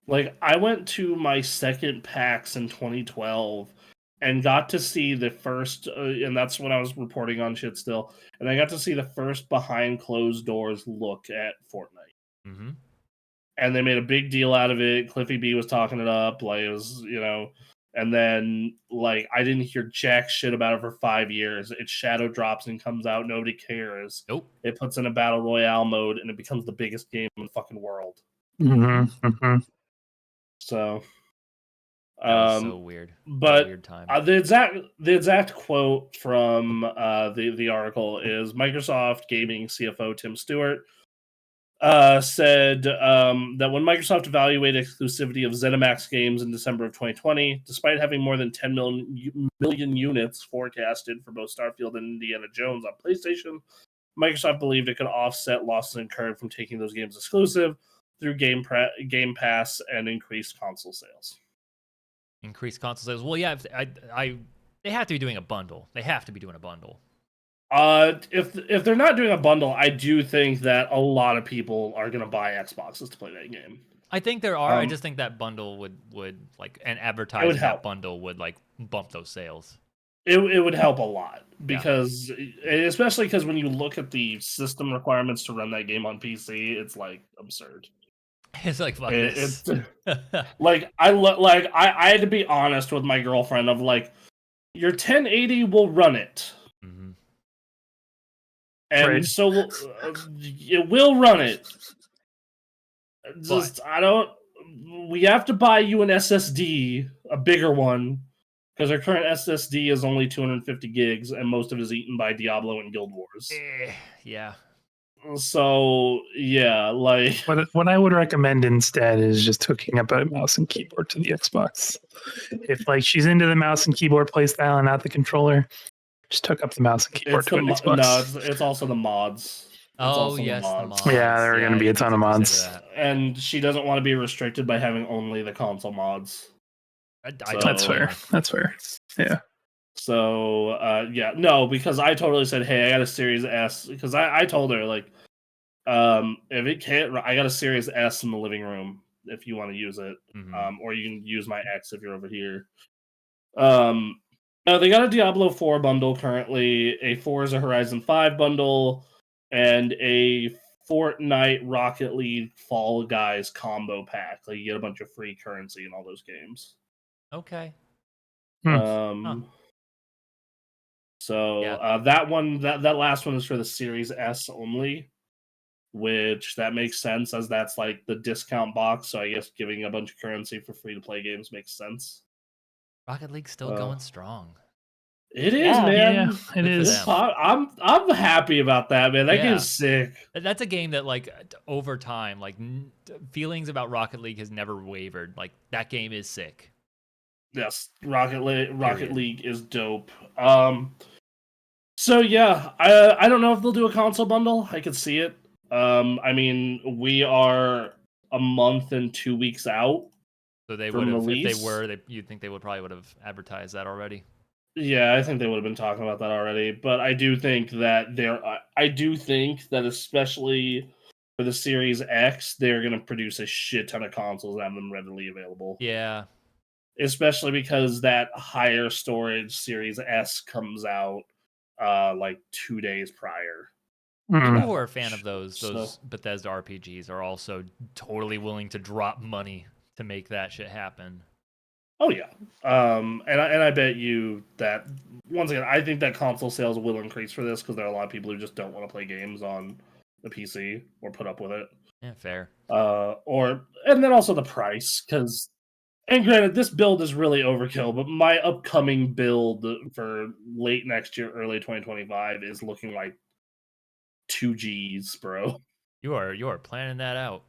Like I went to my second PAX in 2012. And got to see the first, and that's when I was reporting on shit still. And I got to see the first behind closed doors look at Fortnite. And they made a big deal out of it. Cliffy B was talking it up, like it was, And then, like, I didn't hear jack shit about it for 5 years. It shadow drops and comes out. Nobody cares. Nope. It puts in a battle royale mode, and it becomes the biggest game in the fucking world. So. So weird. But weird time. The exact quote from the article is Microsoft Gaming CFO Tim Stewart said that when Microsoft evaluated exclusivity of ZeniMax games in December of 2020, despite having more than 10 million units forecasted for both Starfield and Indiana Jones on PlayStation, Microsoft believed it could offset losses incurred from taking those games exclusive through Game Pass and increased console sales. Increased console sales. Well, yeah, they have to be doing a bundle. They have to be doing a bundle. If they're not doing a bundle, I do think that a lot of people are gonna buy Xboxes to play that game. I think there are. I just think that bundle would like, and advertising that help. bundle would like bump those sales. It would help a lot because, especially because when you look at the system requirements to run that game on PC, it's like absurd. It's like fuck this. Like I had to be honest with my girlfriend of like, your 1080 will run it, and so it will run it. Just we have to buy you an SSD, a bigger one, because our current SSD is only 250 gigs, and most of it is eaten by Diablo and Guild Wars. Yeah. So yeah, like what I would recommend instead is just hooking up a mouse and keyboard to the Xbox. If like she's into the mouse and keyboard playstyle and not the controller, just hook up the mouse and keyboard to an Xbox. No, it's also the mods. Yes, the mods. Yeah, there are going to be a ton of mods. And she doesn't want to be restricted by having only the console mods. That's fair. That's fair. Yeah. So, no, because I totally said, hey, I got a Series S. Because I told her, like, if it can't, I got a Series S in the living room if you want to use it. Or you can use my X if you're over here. No, they got a Diablo 4 bundle currently, a Forza Horizon 5 bundle, and a Fortnite Rocket League Fall Guys combo pack. Like, you get a bunch of free currency in all those games. Okay. So that one, that last one is for the Series S only, which that makes sense as that's like the discount box. So I guess giving a bunch of currency for free to play games makes sense. Rocket League's still going strong. It is, man. Yeah, it is. I'm happy about that, man. That game's sick. That's a game that, like, over time, like, feelings about Rocket League has never wavered. Like, that game is sick. Yes, Rocket League is dope. So yeah, I don't know if they'll do a console bundle. I could see it. I mean, we are a month and 2 weeks out. So they would have, if they were, you'd think they would have advertised that already. Yeah, I think they would have been talking about that already. But I do think that especially for the Series X, they're going to produce a shit ton of consoles and have them readily available. Yeah. Especially because that higher storage Series S comes out like 2 days prior. People who are a fan of those Bethesda RPGs are also totally willing to drop money to make that shit happen. Oh yeah, and I bet you that once again, I think that console sales will increase for this because there are a lot of people who just don't want to play games on the PC or put up with it. Yeah, fair. And then also the price, because, and granted, this build is really overkill, but my upcoming build for late next year, early 2025 is looking like 2 Gs, bro. You are planning that out.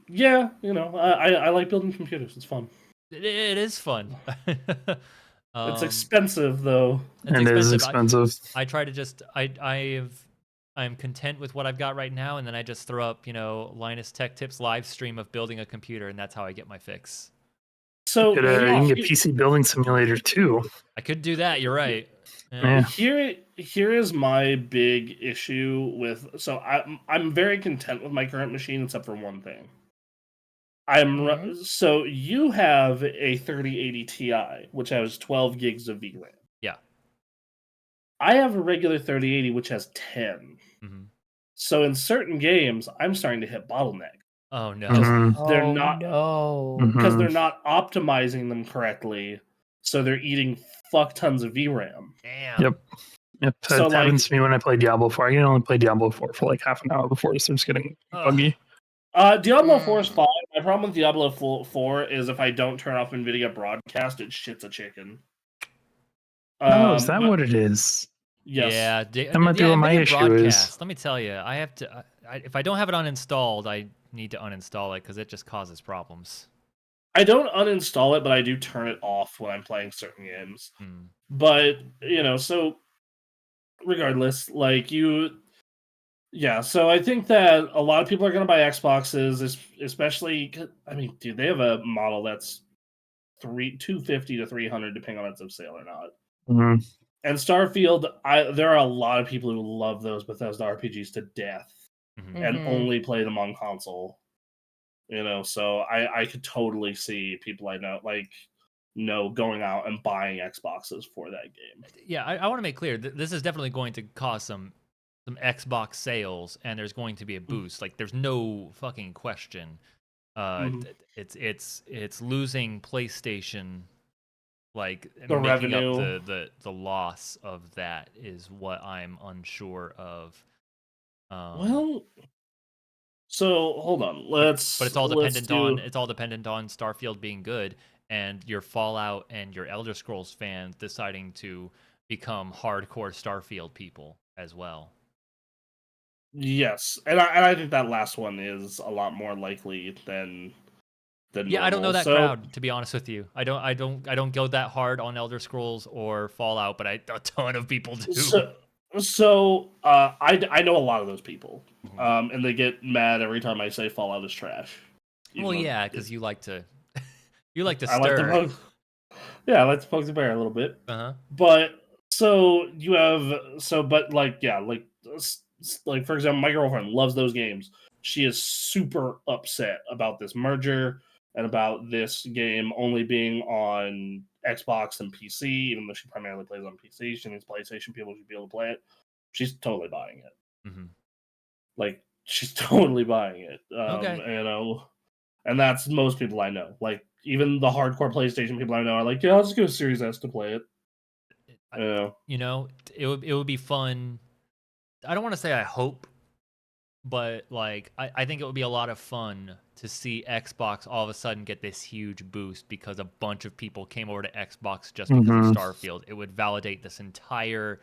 Yeah, I like building computers. It's fun. It is fun. It's expensive though. It is expensive. I try to just I'm content with what I've got right now, and then I just throw up, Linus Tech Tips live stream of building a computer, and that's how I get my fix. So you can get PC Building Simulator too. I could do that. You're right. Yeah. Here is my big issue with. So I'm very content with my current machine, except for one thing. So you have a 3080 Ti, which has 12 gigs of VRAM. Yeah. I have a regular 3080, which has 10. So in certain games, I'm starting to hit bottleneck. Oh no! They're not because they're not optimizing them correctly, so they're eating fuck tons of VRAM. Damn. Yep. That happens to me when I play Diablo 4. I can only play Diablo 4 for like half an hour before it starts getting buggy. Diablo 4 is fine. My problem with Diablo 4 is if I don't turn off NVIDIA Broadcast, it shits a chicken. Is that what it is? Yes. Yeah. That might be what my issue is. Let me tell you, I have to. If I don't have it uninstalled, I need to uninstall it because it just causes problems. I don't uninstall it, but I do turn it off when I'm playing certain games. But, so regardless, so I think that a lot of people are going to buy Xboxes, especially, I mean, dude, they have a model that's $250 to $300, depending on if it's a sale or not. And Starfield, there are a lot of people who love those Bethesda RPGs to death and only play them on console. So I could totally see people I know going out and buying Xboxes for that game. Yeah, I want to make clear this is definitely going to cause some Xbox sales, and there's going to be a boost. Like, there's no fucking question. It's losing PlayStation, like the making revenue. up the loss of that is what I'm unsure of. So hold on. But it's all dependent on Starfield being good, and your Fallout and your Elder Scrolls fans deciding to become hardcore Starfield people as well. Yes, and I think that last one is a lot more likely than Yeah, normal. I don't know that crowd, to be honest with you. I don't go that hard on Elder Scrolls or Fallout, but a ton of people do. So I know a lot of those people, and they get mad every time I say Fallout is trash. Well, yeah, because you like to stir. I like I like to poke the bear a little bit. But like for example, my girlfriend loves those games. She is super upset about this merger and about this game only being on Xbox and PC, even though she primarily plays on PC. She needs PlayStation people to be able to play it. She's totally buying it. Like, she's totally buying it. Okay. And that's most people I know. Like, even the hardcore PlayStation people I know are like, yeah, I'll just go Series S to play it. It would be fun. I don't want to say I hope, but like I think it would be a lot of fun to see Xbox all of a sudden get this huge boost because a bunch of people came over to Xbox just because of Starfield. It would validate this entire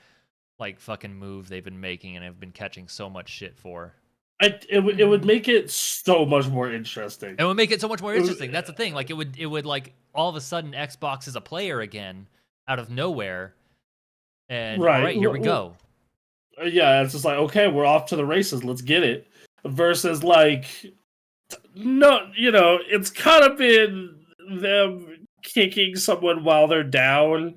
like fucking move they've been making and have been catching so much shit for. It would make it so much more interesting. It would make it so much more interesting. That's the thing. Like, it would like all of a sudden Xbox is a player again out of nowhere. And all right, here we go. Yeah, it's just like, okay, we're off to the races. Let's get it. Versus like, no, it's kind of been them kicking someone while they're down,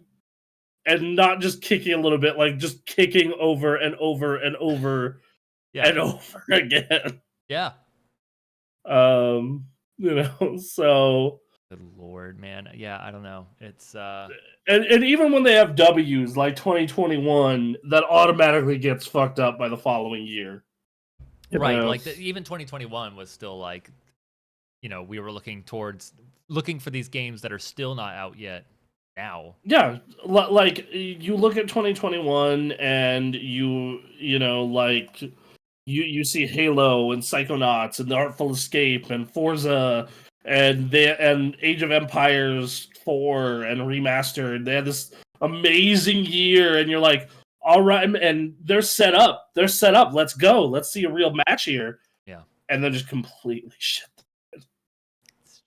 and not just kicking a little bit, like just kicking over and over and over and over again. Yeah. So. Good Lord, man. Yeah, I don't know. It's and even when they have W's like 2021, that automatically gets fucked up by the following year. Right, like even 2021 was still like, we were looking for these games that are still not out yet now. Yeah, like you look at 2021 and you see Halo and Psychonauts and The Artful Escape and Forza and Age of Empires 4 and Remastered. They had this amazing year, and you're like, all right, and they're set up. Let's go. Let's see a real match here. Yeah. And then just completely shit. It's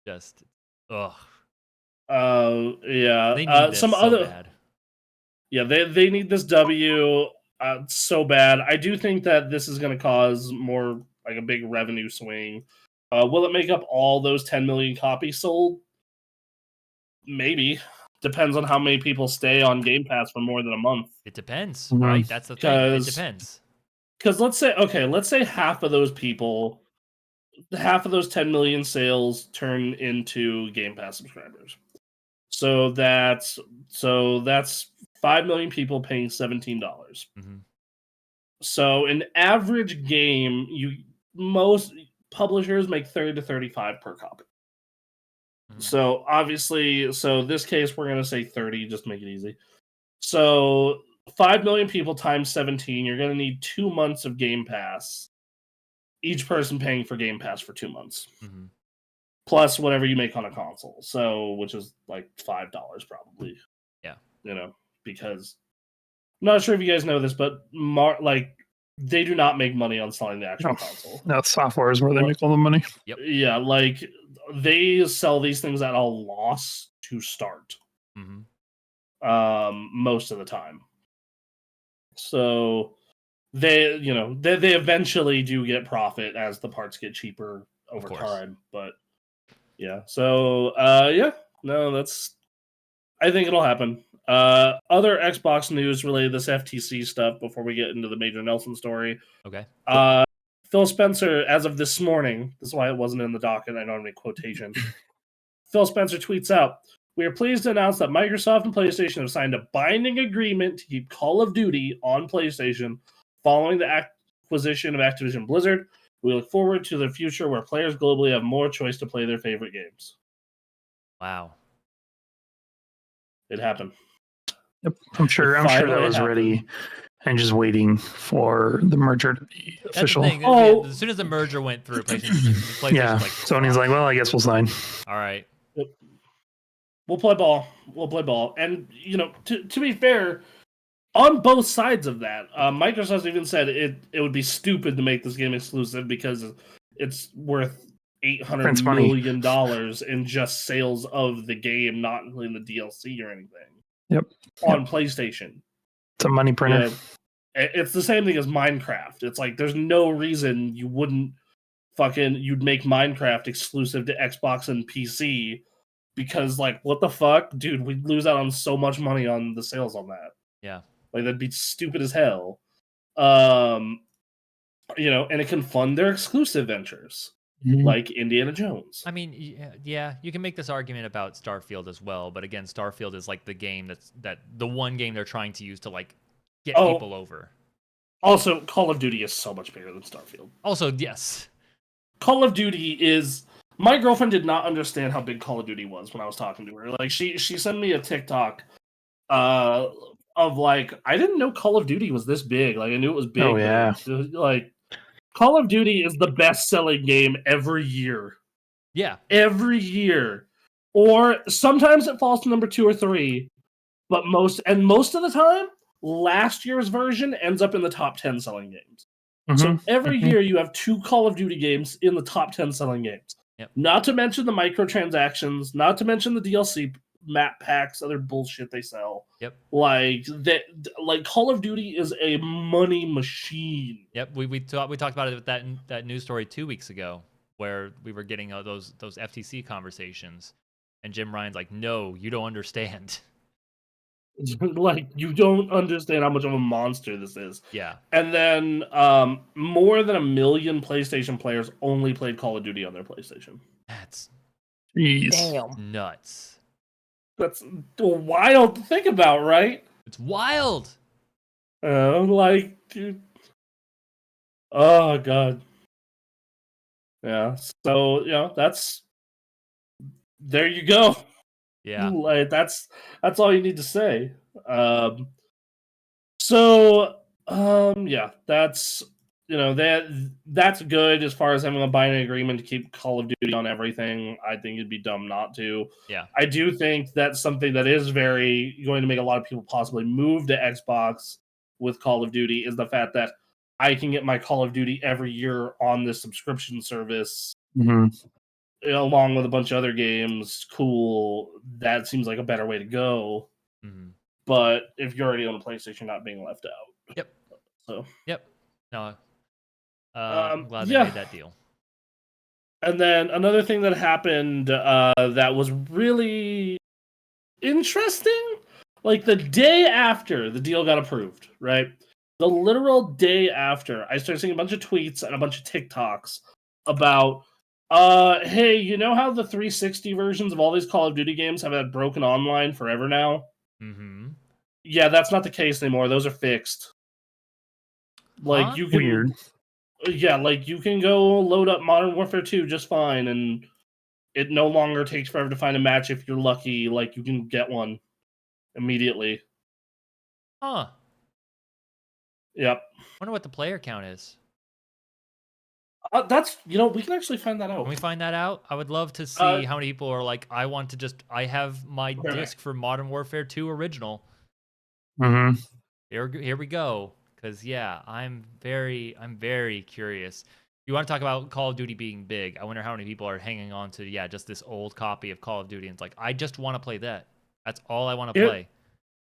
just, ugh. Yeah. They need this some so other bad. Yeah, they need this W so bad. I do think that this is going to cause more like a big revenue swing. Will it make up all those 10 million copies sold? Maybe. Depends on how many people stay on Game Pass for more than a month. It depends, right? That's the thing. It depends. Because let's say half of those people, half of those 10 million sales turn into Game Pass subscribers. So that's 5 million people paying $17. So an average game, most publishers make 30 to 35 per copy. So obviously, this case we're gonna say 30, just to make it easy. So 5 million people times 17, you're gonna need 2 months of Game Pass. Each person paying for Game Pass for 2 months. Plus whatever you make on a console. So which is like $5 probably. Yeah. Because I'm not sure if you guys know this, but they do not make money on selling the actual console. No, software is where they make all the money. Yep. Yeah, like they sell these things at a loss to start. Most of the time. So they eventually do get profit as the parts get cheaper over time. But yeah, so I think it'll happen. Other Xbox news related to this FTC stuff before we get into the Major Nelson story. Okay. Phil Spencer, as of this morning, this is why it wasn't in the docket, I don't have any quotation. Phil Spencer tweets out, "We are pleased to announce that Microsoft and PlayStation have signed a binding agreement to keep Call of Duty on PlayStation following the acquisition of Activision Blizzard. We look forward to the future where players globally have more choice to play their favorite games." Wow. It happened. Yep. I'm sure that was ready and just waiting for the merger to be official. That's the thing. As soon as the merger went through, PlayStation yeah, like, Sony's like, well, I guess we'll sign. All right. Yep. We'll play ball. And, to be fair, on both sides of that, Microsoft even said it would be stupid to make this game exclusive because it's worth $800 million in just sales of the game, not including the DLC or anything. Yep. On PlayStation. It's a money printer. It's the same thing as Minecraft. It's like there's no reason you'd make Minecraft exclusive to Xbox and PC because, like, what the fuck? Dude, we'd lose out on so much money on the sales on that. Yeah. Like, that'd be stupid as hell. And it can fund their exclusive ventures. Like Indiana Jones. I mean, yeah, you can make this argument about Starfield as well, but again, Starfield is like the game that the one game they're trying to use to like get people over. Also, Call of Duty is so much bigger than Starfield. Also, yes. Call of Duty is... My girlfriend did not understand how big Call of Duty was when I was talking to her. Like, she sent me a TikTok of like, I didn't know Call of Duty was this big. Like, I knew it was big. Oh, yeah. Like, Call of Duty is the best-selling game every year. Yeah. Every year. Or sometimes it falls to number 2 or 3, but most of the time, last year's version ends up in the top 10 selling games. So every year you have 2 Call of Duty games in the top 10 selling games. Yep. Not to mention the microtransactions, not to mention the DLC map packs, other bullshit they sell. Yep. Like Call of Duty is a money machine. Yep. We talked about it with that news story 2 weeks ago, where we were getting those FTC conversations, and Jim Ryan's like, "No, you don't understand." Like, you don't understand how much of a monster this is. Yeah. And then more than 1 million PlayStation players only played Call of Duty on their PlayStation. That's damn nuts. That's wild to think about, right? It's wild. Dude. Oh, God. Yeah. So, that's... There you go. Yeah. Like, that's all you need to say. Yeah, that's... that's good as far as having a binding agreement to keep Call of Duty on everything. I think it'd be dumb not to. Yeah. I do think that's something that is going to make a lot of people possibly move to Xbox with Call of Duty, is the fact that I can get my Call of Duty every year on this subscription service, along with a bunch of other games. Cool. That seems like a better way to go. But if you're already on a PlayStation, you're not being left out. Yep. So. Yep. No. I'm glad they made that deal. And then another thing that happened that was really interesting, like the day after the deal got approved, right? The literal day after, I started seeing a bunch of tweets and a bunch of TikToks about, hey, you know how the 360 versions of all these Call of Duty games have had broken online forever now? Yeah, that's not the case anymore. Those are fixed. Like, you can... Weird. Yeah, like, you can go load up Modern Warfare 2 just fine, and it no longer takes forever to find a match if you're lucky. Like, you can get one immediately. Huh. Yep. Wonder what the player count is. That's, we can actually find that out. Can we find that out? I would love to see how many people are like, I have my disc for Modern Warfare 2 original. Here we go. Because I'm very curious. You want to talk about Call of Duty being big? I wonder how many people are hanging on to just this old copy of Call of Duty, and it's like, I just want to play that. That's all I want to play.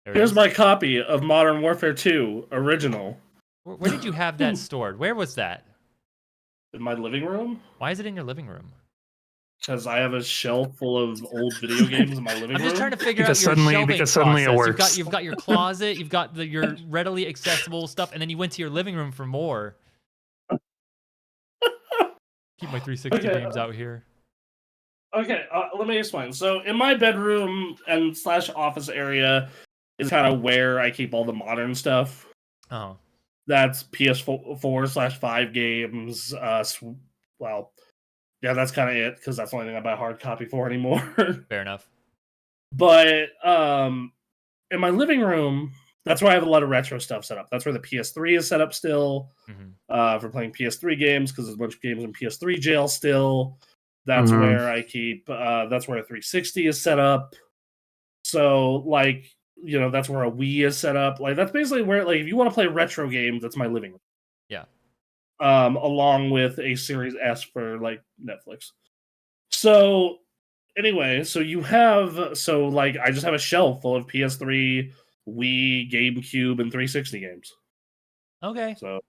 Here's my copy of Modern Warfare 2 original. Where did you have that stored? Where was that? In my living room. Why is it in your living room? because I have a shelf full of old video games in my living room. I'm just trying to figure Because out your suddenly- shelving because suddenly it process. works. You've got your closet, you've got your readily accessible stuff, and then you went to your living room for more. Keep my 360 games out here. Okay, let me explain. So in my bedroom and / office area is kind of where I keep all the modern stuff. Oh, That's PS4 / 5 games. Well, yeah, that's kind of it because that's the only thing I buy a hard copy for anymore. fair enough. But in my living room, that's where I have a lot of retro stuff set up. That's where the PS3 is set up still for playing PS3 games because there's a bunch of games in PS3 jail still. That's where I keep. That's where a 360 is set up. So like, that's where a Wii is set up. Like that's basically where, like, if you want to play retro games, that's my living room. Yeah. Along with a Series S for like Netflix. So anyway, I just have a shelf full of PS3, Wii, GameCube, and 360 games. Okay. So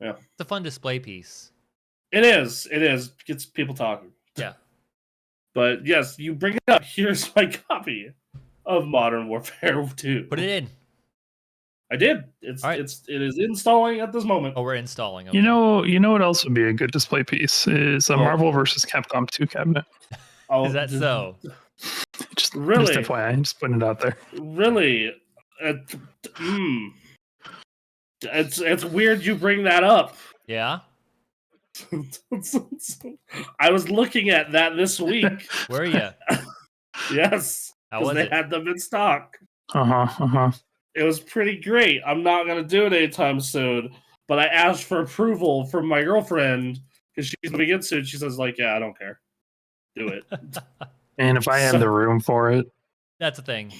yeah, It's a fun display piece. it is. Gets people talking. Yeah. But yes, you bring it up. Here's my copy of Modern Warfare 2. Put it in. I did. It is installing at this moment. Oh, we're installing. Okay. You know what else would be a good display piece is a Marvel vs. Capcom 2 cabinet. Oh, Is that so? Just Really? Just FYI, I'm just putting it out there. Really? It's weird you bring that up. Yeah. I was looking at that this week. Where are you? Yes, How because was they it? had them in stock. Uh-huh. It was pretty great. I'm not gonna do it anytime soon, but I asked for approval from my girlfriend because she's gonna get soon. She says, like, yeah, I don't care. Do it. And if I had the room for it, That's the thing.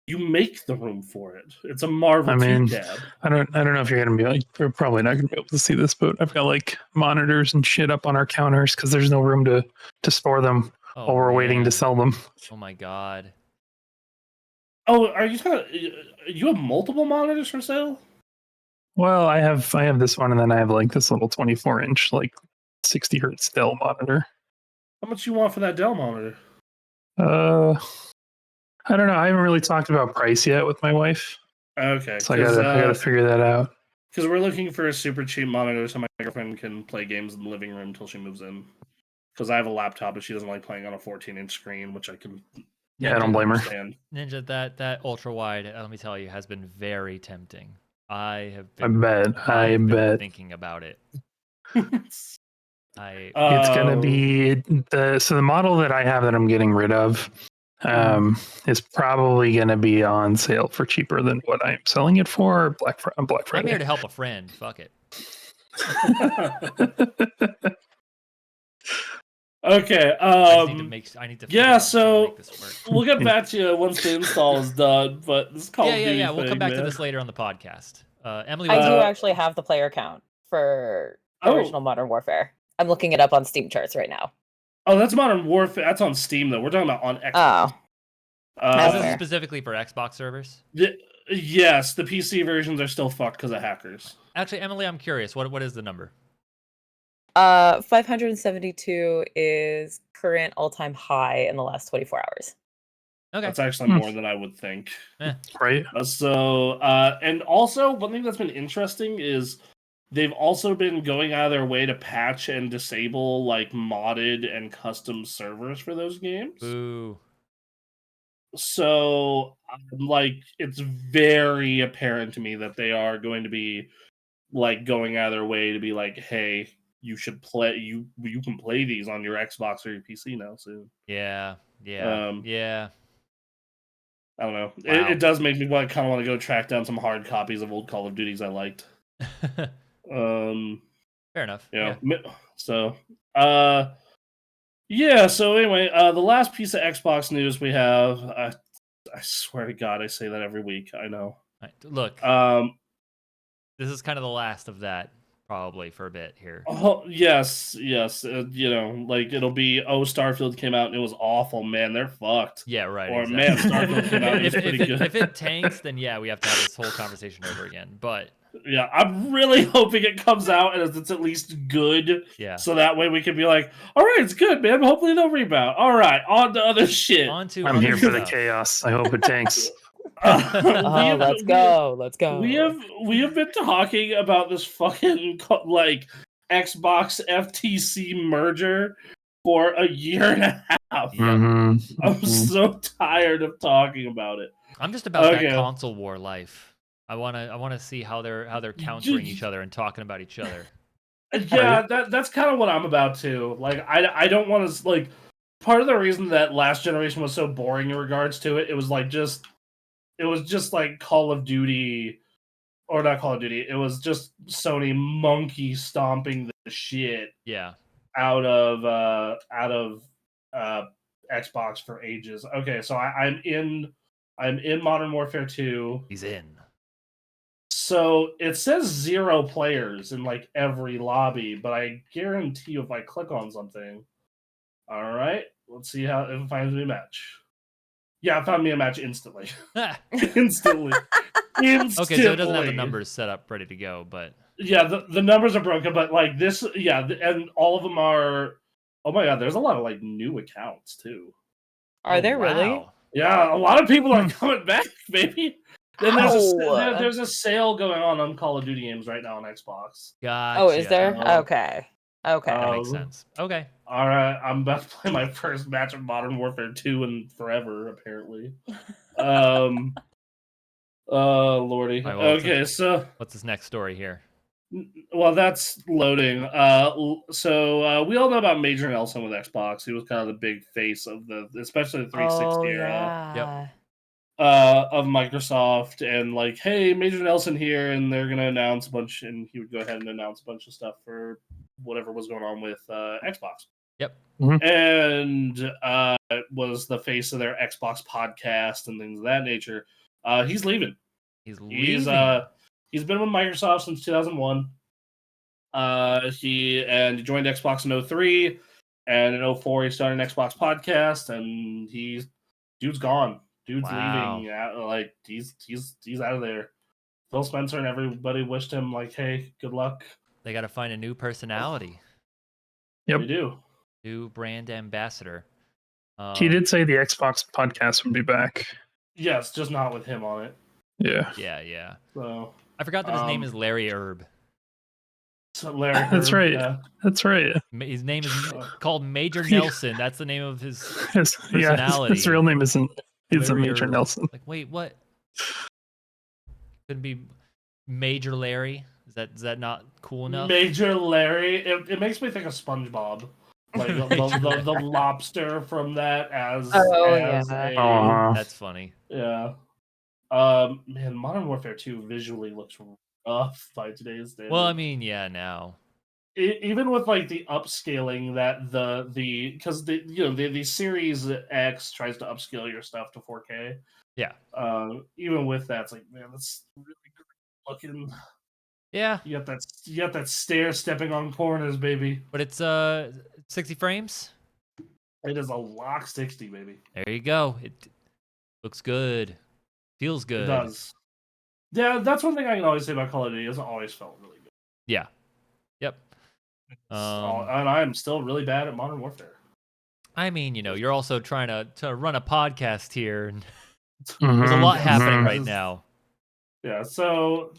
You make the room for it. It's a Marvel I mean, tab. I don't know if you're gonna be like, you're probably not gonna be able to see this, but I've got like monitors and shit up on our counters because there's no room to store them Oh, while we're waiting to man. sell them. Oh my god. Oh, are you talking? You have multiple monitors for sale? Well, I have this one, and then I have like this little 24-inch like 60 hertz Dell monitor. How much you want for that Dell monitor? I don't know. I haven't really talked about price yet with my wife, Okay, so I gotta figure that out. because we're looking for a super cheap monitor so my girlfriend can play games in the living room until she moves in. Because I have a laptop, but she doesn't like playing on a 14-inch screen, which I can. Yeah, I don't blame her. understand. Ninja, that ultra wide, let me tell you, has been very tempting. I bet. I've been thinking about it. It's gonna be the model that I have that I'm getting rid of is probably gonna be on sale for cheaper than what I'm selling it for on Black Friday. I'm here to help a friend. Fuck it. Okay. I need to. Yeah. Make So this work. we'll get back to you once the install is done. But this Call of Duty We'll come thing, back to man. this later on the podcast. Emily, I do actually have the player count for original Modern Warfare. I'm looking it up on Steam charts right now. Oh, that's Modern Warfare. That's on Steam though. We're talking about on Xbox. Oh. Is this fair. specifically for Xbox servers? Yes, the PC versions are still fucked because of hackers. Actually, Emily, I'm curious. What is the number? 572 is current all-time high in the last 24 hours. Okay. That's actually more than I would think. Right. And also one thing that's been interesting is they've also been going out of their way to patch and disable like modded and custom servers for those games. Boo. So like it's very apparent to me that they are going to be like going out of their way to be like, hey, you should play you can play these on your Xbox or your PC now soon. Yeah. I don't know. Wow. It does make me kind of want to go track down some hard copies of old Call of Duties I liked. Fair enough. Yeah. So, yeah. So anyway, the last piece of Xbox news we have, I swear to God, I say that every week. I know. Look, this is kind of the last of that, probably for a bit here. Oh yes. Like it'll be Starfield came out and it was awful. Man, they're fucked. Yeah, right. Or exactly. man, Starfield came out and it was pretty good. If it tanks, then yeah, we have to have this whole conversation over again. But Yeah, I'm really hoping it comes out and it's at least good. Yeah. So that way we can be like, all right, it's good, man. Hopefully they'll rebound. All right, on to other shit. On to I'm other here for the stuff. chaos. I hope it tanks. Let's go. We have been talking about this fucking like Xbox FTC merger for a year and a half. Yep. I'm so tired of talking about it. I'm just about that console war life. I wanna see how they're countering each other and talking about each other. Yeah, that's kind of what I'm about too. Like, I don't want to like. Part of the reason that last generation was so boring in regards to it, it was just like Call of Duty, or not Call of Duty. It was just Sony monkey stomping the shit out of Xbox for ages. Okay, so I'm in Modern Warfare 2. He's in. So it says 0 players in like every lobby, but I guarantee you if I click on something, all right, let's see how if it finds me a match. Yeah, it found me a match instantly. Instantly. Okay, so it doesn't have the numbers set up ready to go, but yeah, the numbers are broken, but like this, yeah, and all of them are. Oh my god, there's a lot of like new accounts too. Are there really? Wow. Yeah, a lot of people are coming back, baby. Then there's a sale going on Call of Duty games right now on Xbox. Gotcha. Oh, is there? Okay. That makes sense. Okay. All right, I'm about to play my first match of Modern Warfare 2 in forever, apparently. Lordy. Right, well, okay, so what's this next story here? Well, that's loading. So we all know about Major Nelson with Xbox. He was kind of the big face of especially the 360 era. Of Microsoft, and like, hey, Major Nelson here, and they're gonna announce a bunch, and he would go ahead and announce a bunch of stuff for whatever was going on with Xbox. Yep. And was the face of their Xbox podcast and things of that nature. He's leaving. He's been with Microsoft since 2001. He joined Xbox in 03, and in 04 he started an Xbox podcast, and dude's gone. Dude's leaving. Like he's out of there. Phil Spencer and everybody wished him like, hey, good luck. They got to find a new personality. Yep. They do. New brand ambassador. He did say the Xbox podcast would be back. Yes, just not with him on it. Yeah. So I forgot that his name is Larry Erb. So Larry Erb, That's right. Yeah. That's right. His name is called Major Nelson. That's the name of his personality. Yeah, his real name isn't. He's a Major Erb. Nelson. Like, wait, what? Could be Major Larry. Is that not cool enough? Major Larry. It makes me think of SpongeBob, like the lobster from that That's funny. Yeah. Man, Modern Warfare 2 visually looks rough by today's standards. Well, I mean, yeah, now. Even with like the upscaling that because the Series X tries to upscale your stuff to 4K. Yeah. Even with that, it's like, man, that's really good looking. Yeah. You got that stair stepping on corners, baby. But it's 60 frames. It is a lock 60, baby. There you go. It looks good. Feels good. It does. Yeah, that's one thing I can always say about Call of Duty. It's always felt really good. Yeah. Yep. And I'm still really bad at Modern Warfare. I mean, you're also trying to run a podcast here, and there's a lot happening right now. Yeah, so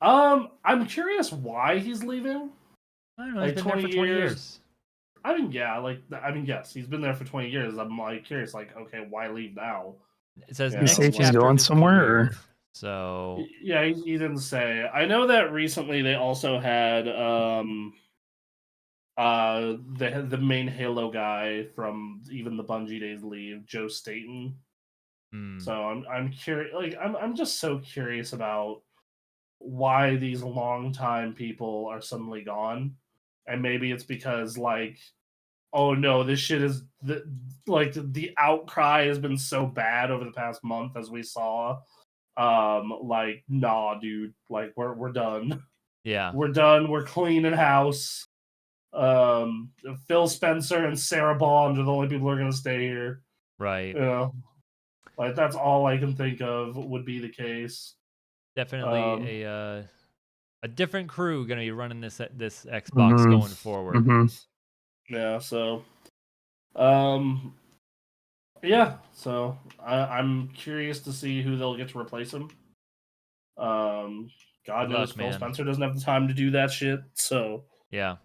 I'm curious why he's leaving. I don't know. He's been there for 20 years. I mean, yes, he's been there for 20 years. I'm like curious, like, okay, why leave now? It says next chapter he's going somewhere. Or... So yeah, he didn't say. I know that recently they also had the main Halo guy from even the Bungie days leave, Joe Staten. So I'm curious. Like I'm just so curious about why these longtime people are suddenly gone, and maybe it's because like, oh no, this shit is the outcry has been so bad over the past month, as we saw. Like, nah, dude, like we're done. Yeah, we're done. We're cleaning house. Phil Spencer and Sarah Bond are the only people who are gonna stay here. Right. Like that's all I can think of would be the case. Definitely a different crew going to be running this Xbox going forward. Yeah. So, yeah. So I'm curious to see who they'll get to replace him. God knows Phil Spencer doesn't have the time to do that shit. So yeah.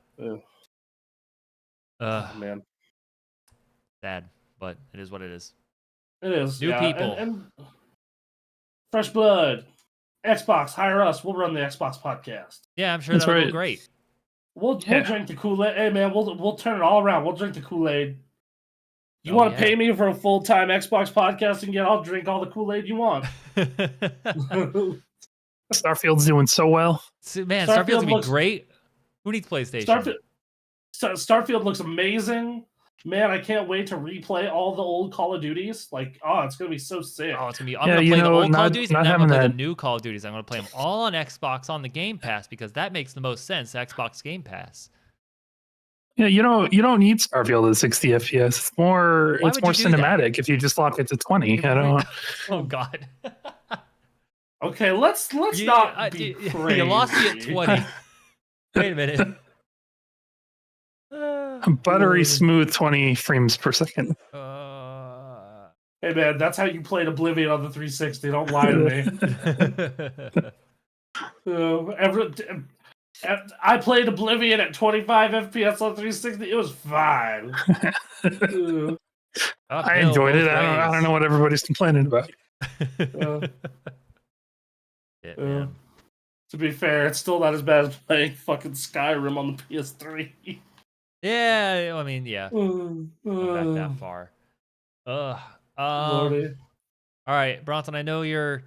Oh man. Sad, but it is what it is. It is. New people. And fresh blood. Xbox, hire us. We'll run the Xbox podcast. Yeah, I'm sure that'll go great. We'll drink the Kool-Aid. Hey man, we'll turn it all around. We'll drink the Kool-Aid. You want to pay me for a full-time Xbox podcasting? Yeah, I'll drink all the Kool-Aid you want. Starfield's doing so well. Man, Starfield's gonna be great. Who needs PlayStation? Starfield looks amazing. Man, I can't wait to replay all the old Call of Duties. Like, it's gonna be so sick. Oh, it's gonna be. I'm gonna play the old Call of Duties, and I'm gonna play the new Call of Duties. I'm gonna play them all on Xbox on the Game Pass because that makes the most sense. Xbox Game Pass. Yeah, you don't need Starfield at 60 FPS. It's more cinematic if you just lock it to 20. I don't. Oh God. Okay, let's not be crazy. You lost me at 20. Wait a minute. Buttery smooth 20 frames per second. Hey man, that's how you played Oblivion on the 360. Don't lie to me. I played Oblivion at 25 FPS on 360. It was fine. I enjoyed it. I don't know what everybody's complaining about. To be fair, it's still not as bad as playing fucking Skyrim on the PS3. Yeah, I mean, yeah. Not that far. All right, Bronson, I know you're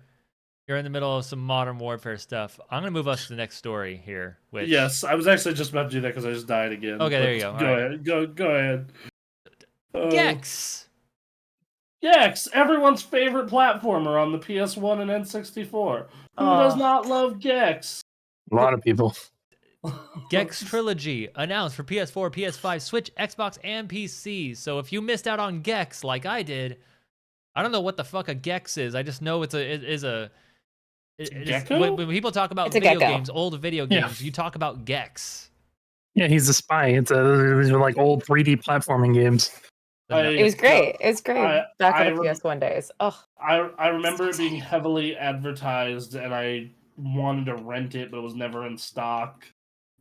in the middle of some Modern Warfare stuff. I'm going to move us to the next story here. Which... Yes, I was actually just about to do that because I just died again. Okay, there you go. Go ahead. Go ahead. Gex! Gex, everyone's favorite platformer on the PS1 and N64. Who does not love Gex? A lot of people. Gex Trilogy announced for PS4, PS5, Switch, Xbox, and PC. So if you missed out on Gex like I did, I don't know what the fuck a Gex is. I just know it's when people talk about video games, old video games, you talk about Gex. Yeah, he's a spy. These are like old 3D platforming games. It was great. It was great back in the PS1 days. Oh, I remember it being heavily advertised, and I wanted to rent it, but it was never in stock.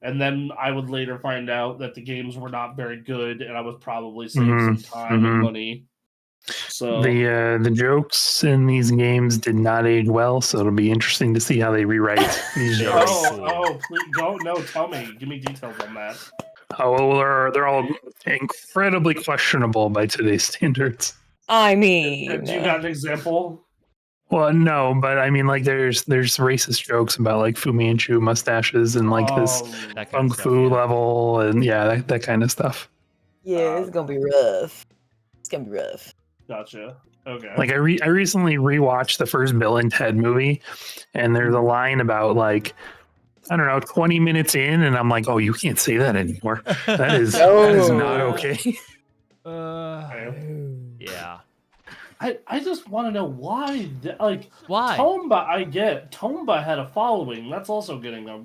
And then I would later find out that the games were not very good, and I was probably saving some time and money. So the jokes in these games did not age well, so it'll be interesting to see how they rewrite these jokes. Please don't. No, tell me. Give me details on that. Oh well, they're all incredibly questionable by today's standards. I mean, do you got an example? Well, no, but I mean, like, there's racist jokes about like Fu Manchu mustaches and like this kung fu level and that kind of stuff. Yeah, it's gonna be rough. It's gonna be rough. Gotcha. Okay. Like I recently rewatched the first Bill and Ted movie, and there's a line about like, I don't know, 20 minutes in, and I'm like, oh, you can't say that anymore. That is not okay. Yeah. I just want to know why. Why? Tomba had a following. That's also getting a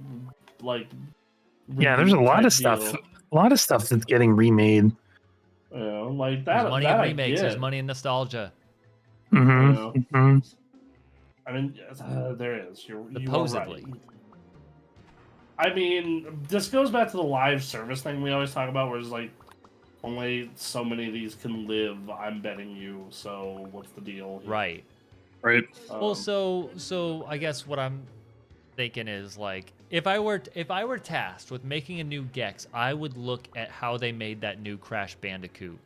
there's a lot of stuff. A lot of stuff that's getting remade. Like that. There's money in remakes. There's money in nostalgia. I mean, there is. Supposedly. You are right. I mean, this goes back to the live service thing we always talk about, where it's like, only so many of these can live. I'm betting you. So what's the deal here? Right. Well, so I guess what I'm thinking is like, if I were tasked with making a new Gex, I would look at how they made that new Crash Bandicoot,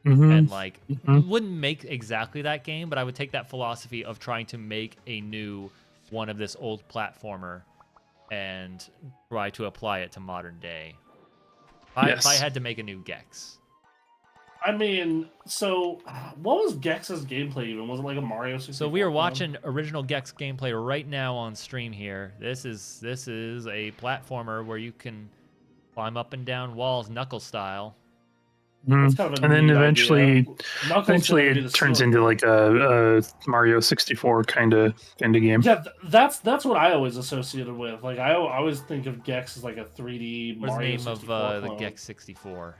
and like wouldn't make exactly that game, but I would take that philosophy of trying to make a new one of this old platformer and try to apply it to modern day. If I had to make a new Gex. I mean, so what was Gex's gameplay even? Was it like a Mario 64? So we are watching original Gex gameplay right now on stream here. This is a platformer where you can climb up and down walls, knuckle style. That's kind of a and then neat eventually, idea. eventually it turns into like a Mario 64 kind of game. Yeah, that's what I always associated with. Like I always think of Gex as like a 3D What's Mario the name 64 of the clone. Gex 64?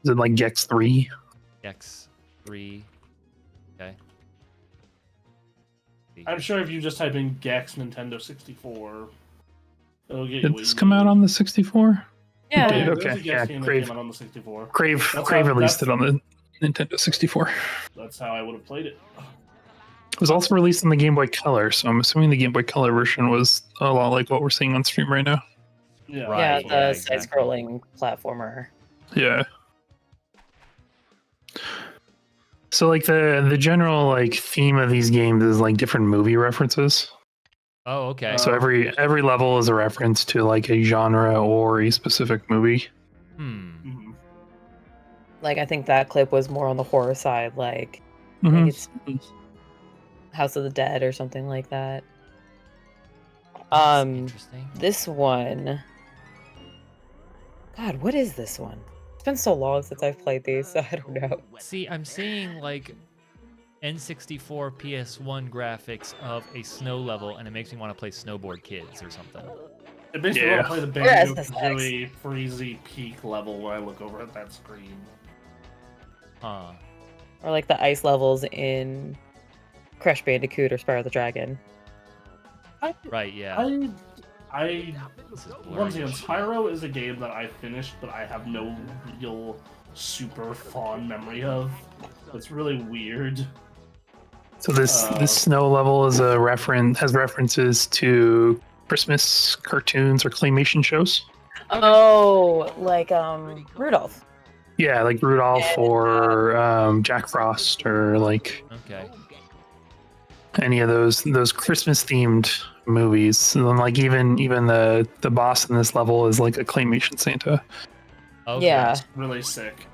Is it like Gex 3? Gex 3. Okay. I'm sure if you just type in Gex Nintendo 64, it'll get you. Did this come out on the 64? Yeah. It did, There's okay. a Gex game that Crave, came out on the 64. Crave That's released it on the Nintendo 64. That's how I would have played it. It was also released on the Game Boy Color, so I'm assuming the Game Boy Color version was a lot like what we're seeing on stream right now. Yeah, Right. The yeah, exactly. side-scrolling platformer. Yeah. So like the general like theme of these games is like different movie references. Oh, okay. So every level is a reference to like a genre or a specific movie. Mhm. Like, I think that clip was more on the horror side, like, Mhm. like it's House of the Dead or something like that. Interesting. This one. God, what is this one? It's been so long since I've played these, so I don't know. See, I'm seeing like N64 PS1 graphics of a snow level, and it makes me want to play Snowboard Kids or something. It makes me want to play the Whereas Banjo-Kazooie Freezy Peak level when I look over at that screen. Huh. Or like the ice levels in Crash Bandicoot or Spyro the Dragon. Right, yeah. This is Once blurry. again, Spyro is a game that I finished, but I have no real super fond memory of. It's really weird. So this snow level is has references to Christmas cartoons or claymation shows. Oh, like Rudolph. Yeah, like Rudolph or Jack Frost or like Okay. any of those Christmas themed movies. And then like even the boss in this level is like a claymation Santa. Okay. Yeah. That's really sick.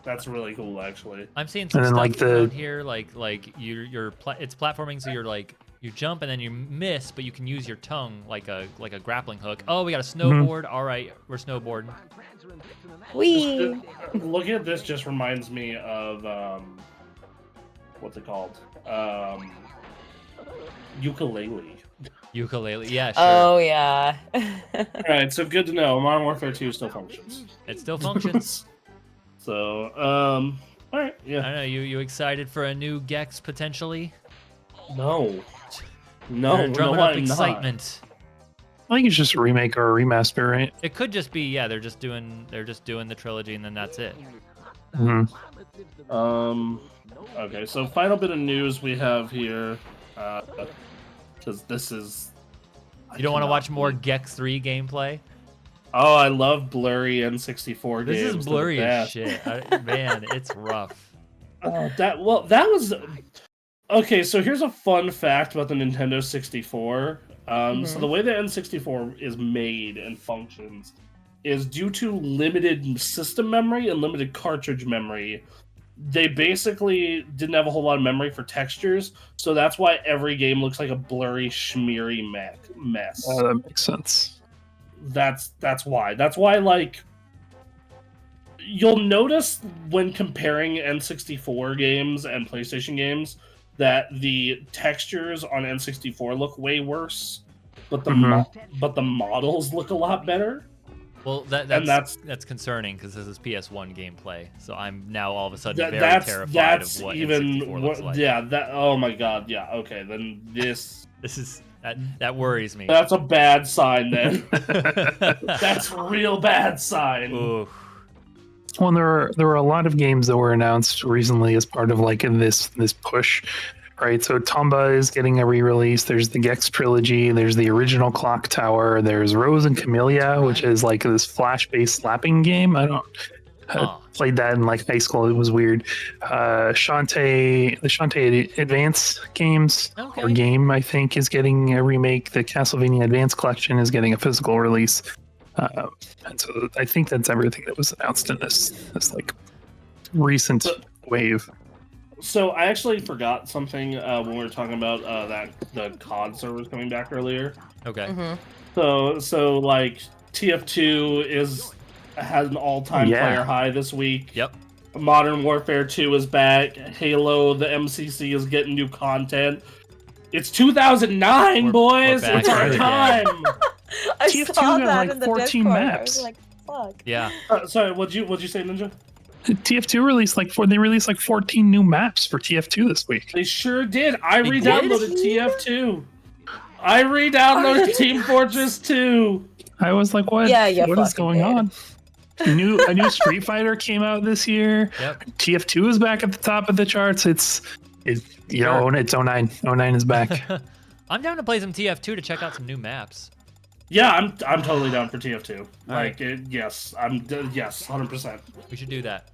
That's really cool, actually. I'm seeing some then, stuff like, around here, like it's platforming, so you're like you jump and then you miss, but you can use your tongue like a grappling hook. Oh, we got a snowboard. All right, we're snowboarding. Whee! Looking at this just reminds me of what's it called? Ukulele. Ukulele, yeah, sure. Oh yeah. All right, so good to know. Modern Warfare 2 still functions. It still functions. So, all right, I yeah. don't know. You excited for a new Gex potentially? No, You're drumming up I'm excitement. I think it's just a remake or a remaster, right? It could just be, yeah. They're just doing the trilogy and then that's it. Mhm. not. Okay, so final bit of news we have here, because this is. You don't want to watch more Gex 3 gameplay? Oh, I love blurry N64 This games. is blurry as shit. Man, it's rough. That was. Okay, so here's a fun fact about the Nintendo 64. So the way the N64 is made and functions is due to limited system memory and limited cartridge memory. They basically didn't have a whole lot of memory for textures, so that's why every game looks like a blurry, schmeary mess. That makes sense. That's why. That's why, like, you'll notice when comparing N64 games and PlayStation games that the textures on N64 look way worse, but the models look a lot better. Well, that's concerning because this is PS1 gameplay, so I'm now all of a sudden very terrified of what N64 looks like. Yeah, oh my god, yeah, okay, then this is that worries me. That's a bad sign then. That's a real bad sign. Ooh. Well, there were a lot of games that were announced recently as part of like this push, right? So Tomba is getting a re-release. There's the Gex trilogy. There's the original Clock Tower. There's Rose and Camellia, which is like this flash-based slapping game. I played that in like high school. It was weird. The Shantae Advance games or game, I think, is getting a remake. The Castlevania Advance collection is getting a physical release. And so I think that's everything that was announced in this like recent wave. So I actually forgot something when we were talking about the COD servers coming back earlier. Okay. Mm-hmm. So like TF2 is had an all-time player high this week. Yep. Modern Warfare 2 is back. Halo, the MCC is getting new content. It's 2009, boys. It's our time. I TF2 saw got that like in the 14 Discord. maps. I was like, fuck. Yeah. Sorry, what'd you say, Ninja? TF2 released they released like 14 new maps for TF2 this week. They sure did. I They re-downloaded TF2. I re-downloaded Team Fortress 2. I was like, what? Yeah, you what is fucking going did. on? A new Street Fighter came out this year. Yep. TF2 is back at the top of the charts. It's 09. 09 is back. I'm down to play some TF2 to check out some new maps. Yeah, I'm totally down for TF2. Right. Yes, yes, 100%. We should do that.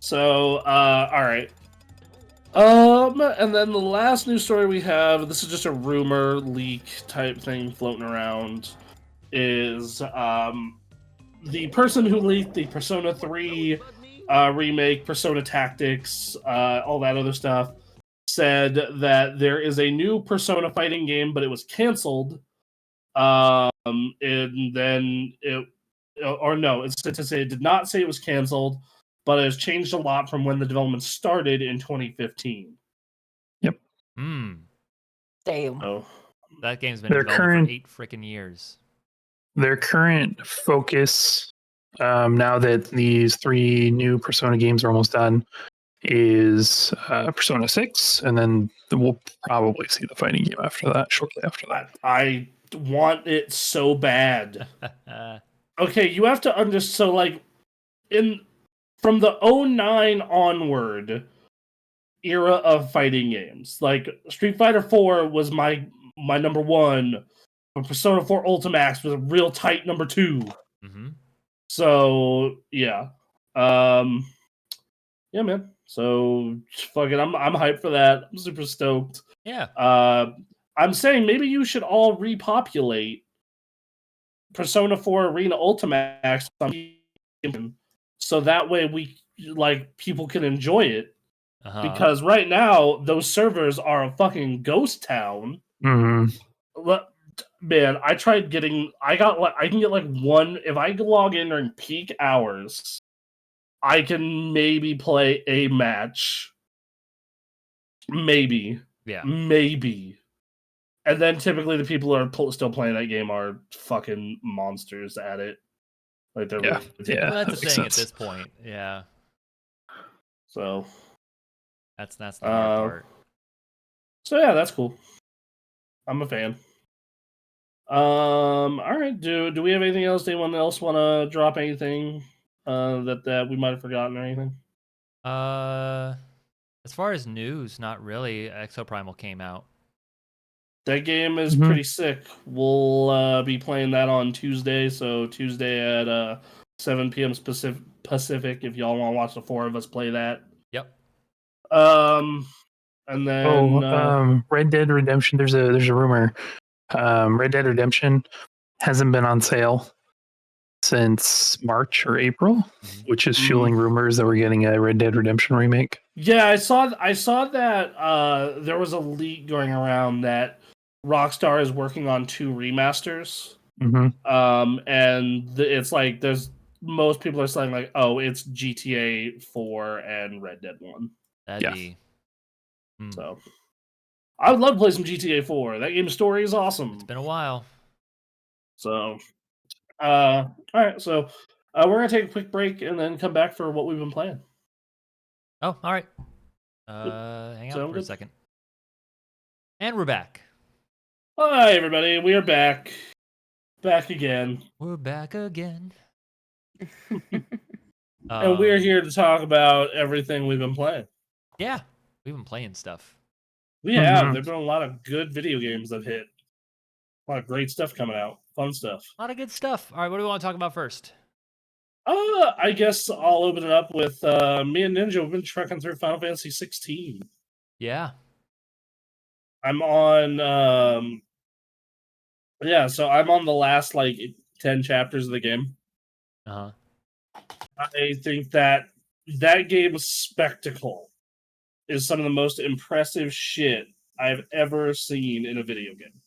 So, all right. And then the last news story we have, this is just a rumor leak type thing floating around, is the person who leaked the Persona 3 remake, Persona Tactics, all that other stuff, said that there is a new Persona fighting game, but it was canceled. And then it did not say it was canceled, but it has changed a lot from when the development started in 2015. Yep. Damn. Oh, That game's been developed for 8 freaking years. Their current focus, now that these 3 new Persona games are almost done, is Persona 6, and then we'll probably see the fighting game after that, shortly after that. I want it so bad. Okay, you have to understand. So, like, from the 09 onward era of fighting games, like Street Fighter 4 was my number 1, but Persona 4 Ultimax was a real tight number 2. Mm-hmm. So yeah, yeah, man. So fuck it, I'm hyped for that. I'm super stoked. Yeah. I'm saying maybe you should all repopulate Persona 4 Arena Ultimax so that way people can enjoy it. Because right now those servers are a fucking ghost town. Mm-hmm. Man, I tried getting. I can get like one if I log in during peak hours. I can maybe play a match. Maybe. Yeah. Maybe. And then typically the people who are still playing that game are fucking monsters at it. Like they're Yeah. really Well, that's the thing sense. at this point. Yeah. So That's the hard part. So yeah, that's cool. I'm a fan. All right. Do we have anything else? Anyone else want to drop anything that we might have forgotten or anything? As far as news, not really. Exoprimal came out. That game is pretty sick. We'll be playing that on Tuesday. So Tuesday at 7 p.m. Pacific. If y'all want to watch the 4 of us play that. Yep. And then Red Dead Redemption. There's a rumor. Red Dead Redemption hasn't been on sale since March or April, which is fueling rumors that we're getting a Red Dead Redemption remake. Yeah, I saw that there was a leak going around that Rockstar is working on 2 remasters. And it's like most people are saying like, oh, it's GTA 4 and Red Dead 1. That'd be. So I would love to play some GTA 4. That game's story is awesome. It's been a while. So, all right. So, we're gonna take a quick break and then come back for what we've been playing. Oh, all right. Hang out for a second. And we're back. Hi, everybody. We are back. Back again. We're back again. And we're here to talk about everything we've been playing. Yeah, we've been playing stuff. We have. There've been a lot of good video games that hit. A lot of great stuff coming out. Fun stuff. A lot of good stuff. All right, what do we want to talk about first? I guess I'll open it up with me and Ninja. We've been trekking through Final Fantasy 16. Yeah. I'm on so I'm on the last 10 chapters of the game. I think that game's spectacle is some of the most impressive shit I've ever seen in a video game.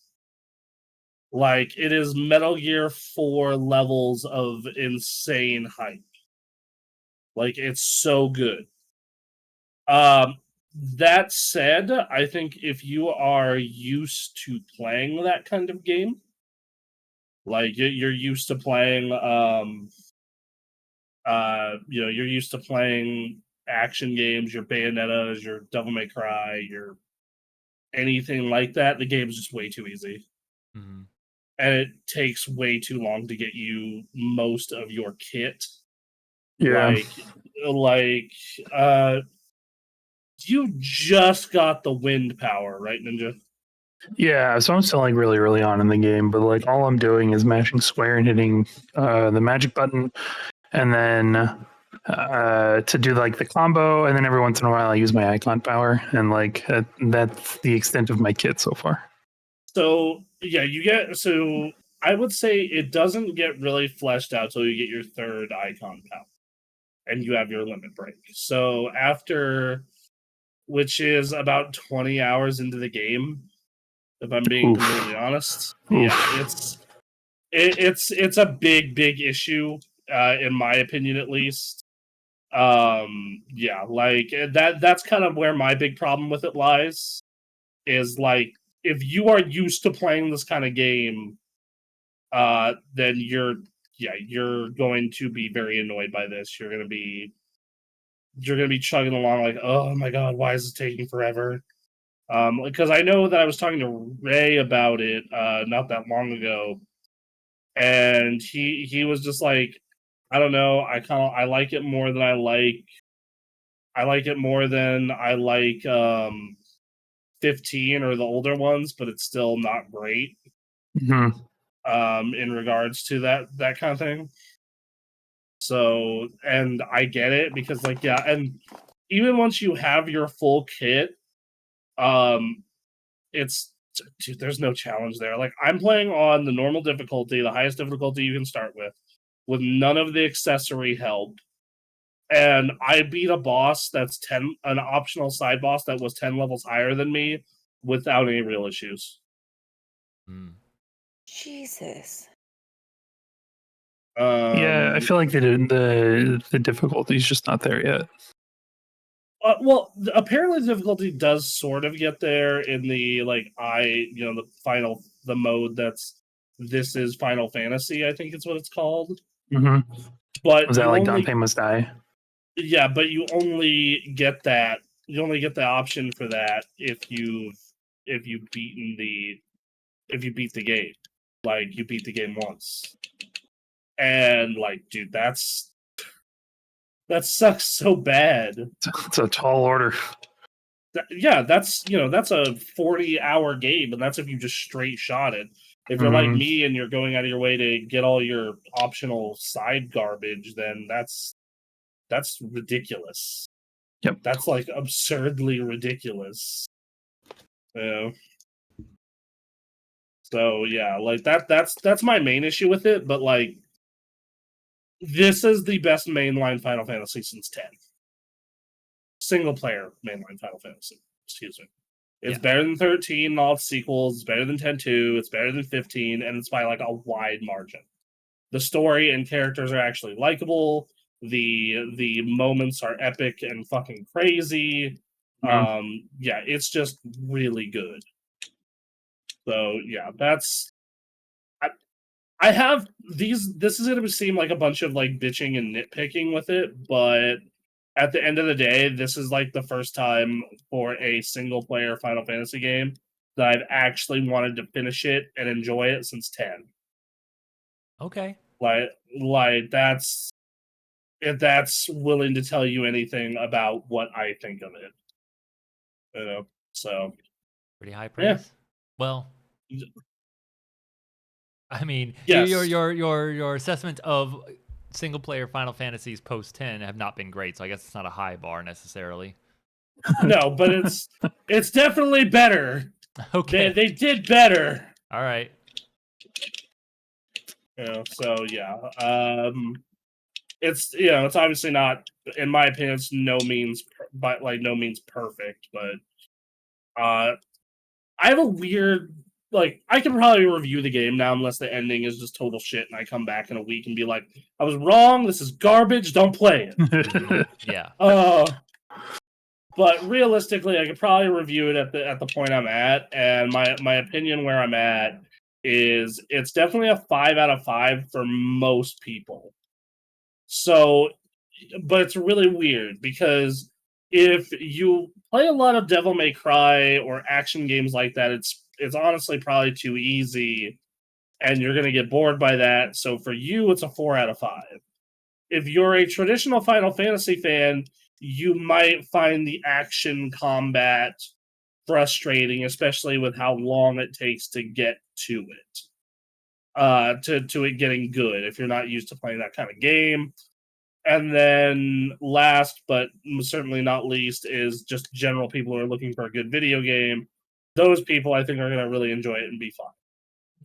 Like, it is Metal Gear 4 levels of insane hype. Like, it's so good. That said, I think if you are used to playing that kind of game, like you're used to playing, you're used to playing action games, your Bayonettas, your Devil May Cry, your anything like that, the game's just way too easy. Mm-hmm. And it takes way too long to get you most of your kit. Yeah. You just got the wind power, right, Ninja? Yeah, so I'm still like really early on in the game, but like all I'm doing is mashing square and hitting the magic button, and then to do like the combo, and then every once in a while I use my icon power, and like that's the extent of my kit so far. So yeah, so I would say it doesn't get really fleshed out till you get your third icon power, and you have your limit break. So after, which is about 20 hours into the game, if I'm being completely honest, yeah, it's a big issue, in my opinion, at least. Yeah, like that's kind of where my big problem with it lies. Is like, if you are used to playing this kind of game, then you're going to be very annoyed by this. You're gonna be chugging along like, oh my god, why is it taking forever? Because I know that I was talking to Ray about it not that long ago, and he was just like, I don't know, I like it more than I like it more than I like 15 or the older ones, but it's still not great. Mm-hmm. In regards to that kind of thing. So, and I get it, because like, yeah, and even once you have your full kit, it's, dude, there's no challenge there. Like, I'm playing on the normal difficulty, the highest difficulty you can start with none of the accessory help. And I beat a boss that's an optional side boss that was 10 levels higher than me without any real issues. Jesus. Yeah, I feel like the difficulty is just not there yet. Well, apparently the difficulty does sort of get there in the the mode this is Final Fantasy, I think it's what it's called. Mm-hmm. But was that like Dante Must Die? Yeah, but you only get that. You only get the option for that if you beat the game. Like, you beat the game once. And like, dude, that sucks so bad. It's a tall order. Yeah, that's a 40-hour game, and that's if you just straight shot it. If you're like me and you're going out of your way to get all your optional side garbage, then that's ridiculous. Yep. That's like absurdly ridiculous. Yeah. So yeah, like that's my main issue with it, but like, this is the best mainline Final Fantasy since 10. Single player mainline Final Fantasy. Excuse me. It's better than 13 and all its sequels. It's better than 10-2. It's better than 15, and it's by like a wide margin. The story and characters are actually likable. The moments are epic and fucking crazy. Yeah, it's just really good. So yeah, I have these. This is going to seem like a bunch of like bitching and nitpicking with it, but at the end of the day, this is like the first time for a single player Final Fantasy game that I've actually wanted to finish it and enjoy it since 10. Okay. Like that's, if that's willing to tell you anything about what I think of it. You know, so pretty high praise. Yeah. Well, I mean, yes. your assessment of single player Final Fantasies post 10 have not been great, so I guess it's not a high bar necessarily. No, but it's definitely better. Okay. They did better. All right. So yeah. It's it's obviously not, in my opinion, it's no means perfect, but I have a weird like I can probably review the game now unless the ending is just total shit, and I come back in a week and be like, I was wrong. This is garbage. Don't play it. Yeah. But realistically, I could probably review it at the point I'm at, and my opinion where I'm at is it's definitely a 5 out of 5 for most people. So, but it's really weird because if you play a lot of Devil May Cry or action games like that, it's honestly probably too easy, and you're going to get bored by that. So for you, it's a 4 out of 5. If you're a traditional Final Fantasy fan, you might find the action combat frustrating, especially with how long it takes to get to it. To it getting good if you're not used to playing that kind of game. And then last, but certainly not least, is just general people who are looking for a good video game. Those people, I think, are going to really enjoy it and be fun.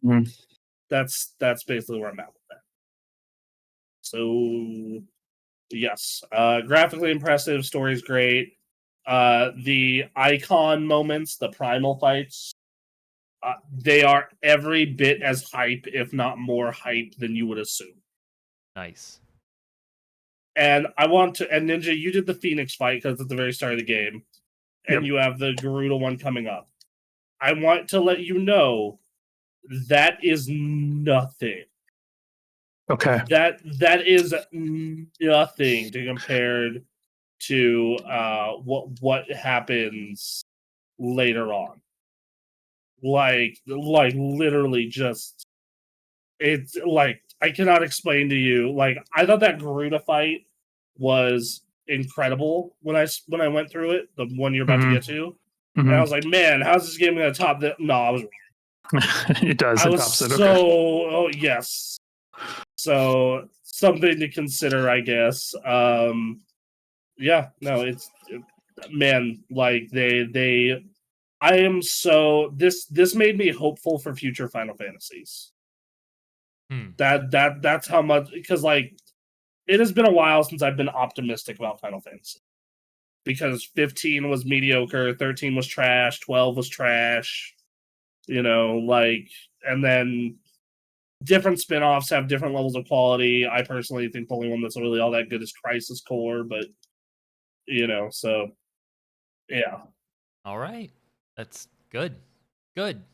Mm. That's basically where I'm at with that. So, yes, graphically impressive, story's great. The icon moments, the primal fights, they are every bit as hype, if not more hype, than you would assume. Nice. And I want to, and Ninja, you did the Phoenix fight because it's at the very start of the game, and you have the Garuda one coming up. I want to let you know that is nothing. Okay. That is nothing to compared to what happens later on. Like literally just it's like I cannot explain to you. Like I thought that Garuda fight was incredible when I went through it, the one you're about to get to. And I was like, man, how's this game gonna top that? No, I was it does. I It was tops it. so Okay. oh yes. So something to consider, I guess. Yeah, no, it's man, like they I am so this made me hopeful for future Final Fantasies. That's how much, because like it has been a while since I've been optimistic about Final Fantasy. Because 15 was mediocre, 13 was trash, 12 was trash, like, and then different spin-offs have different levels of quality. I personally think the only one that's really all that good is Crisis Core, but so yeah. All right. That's good. Good.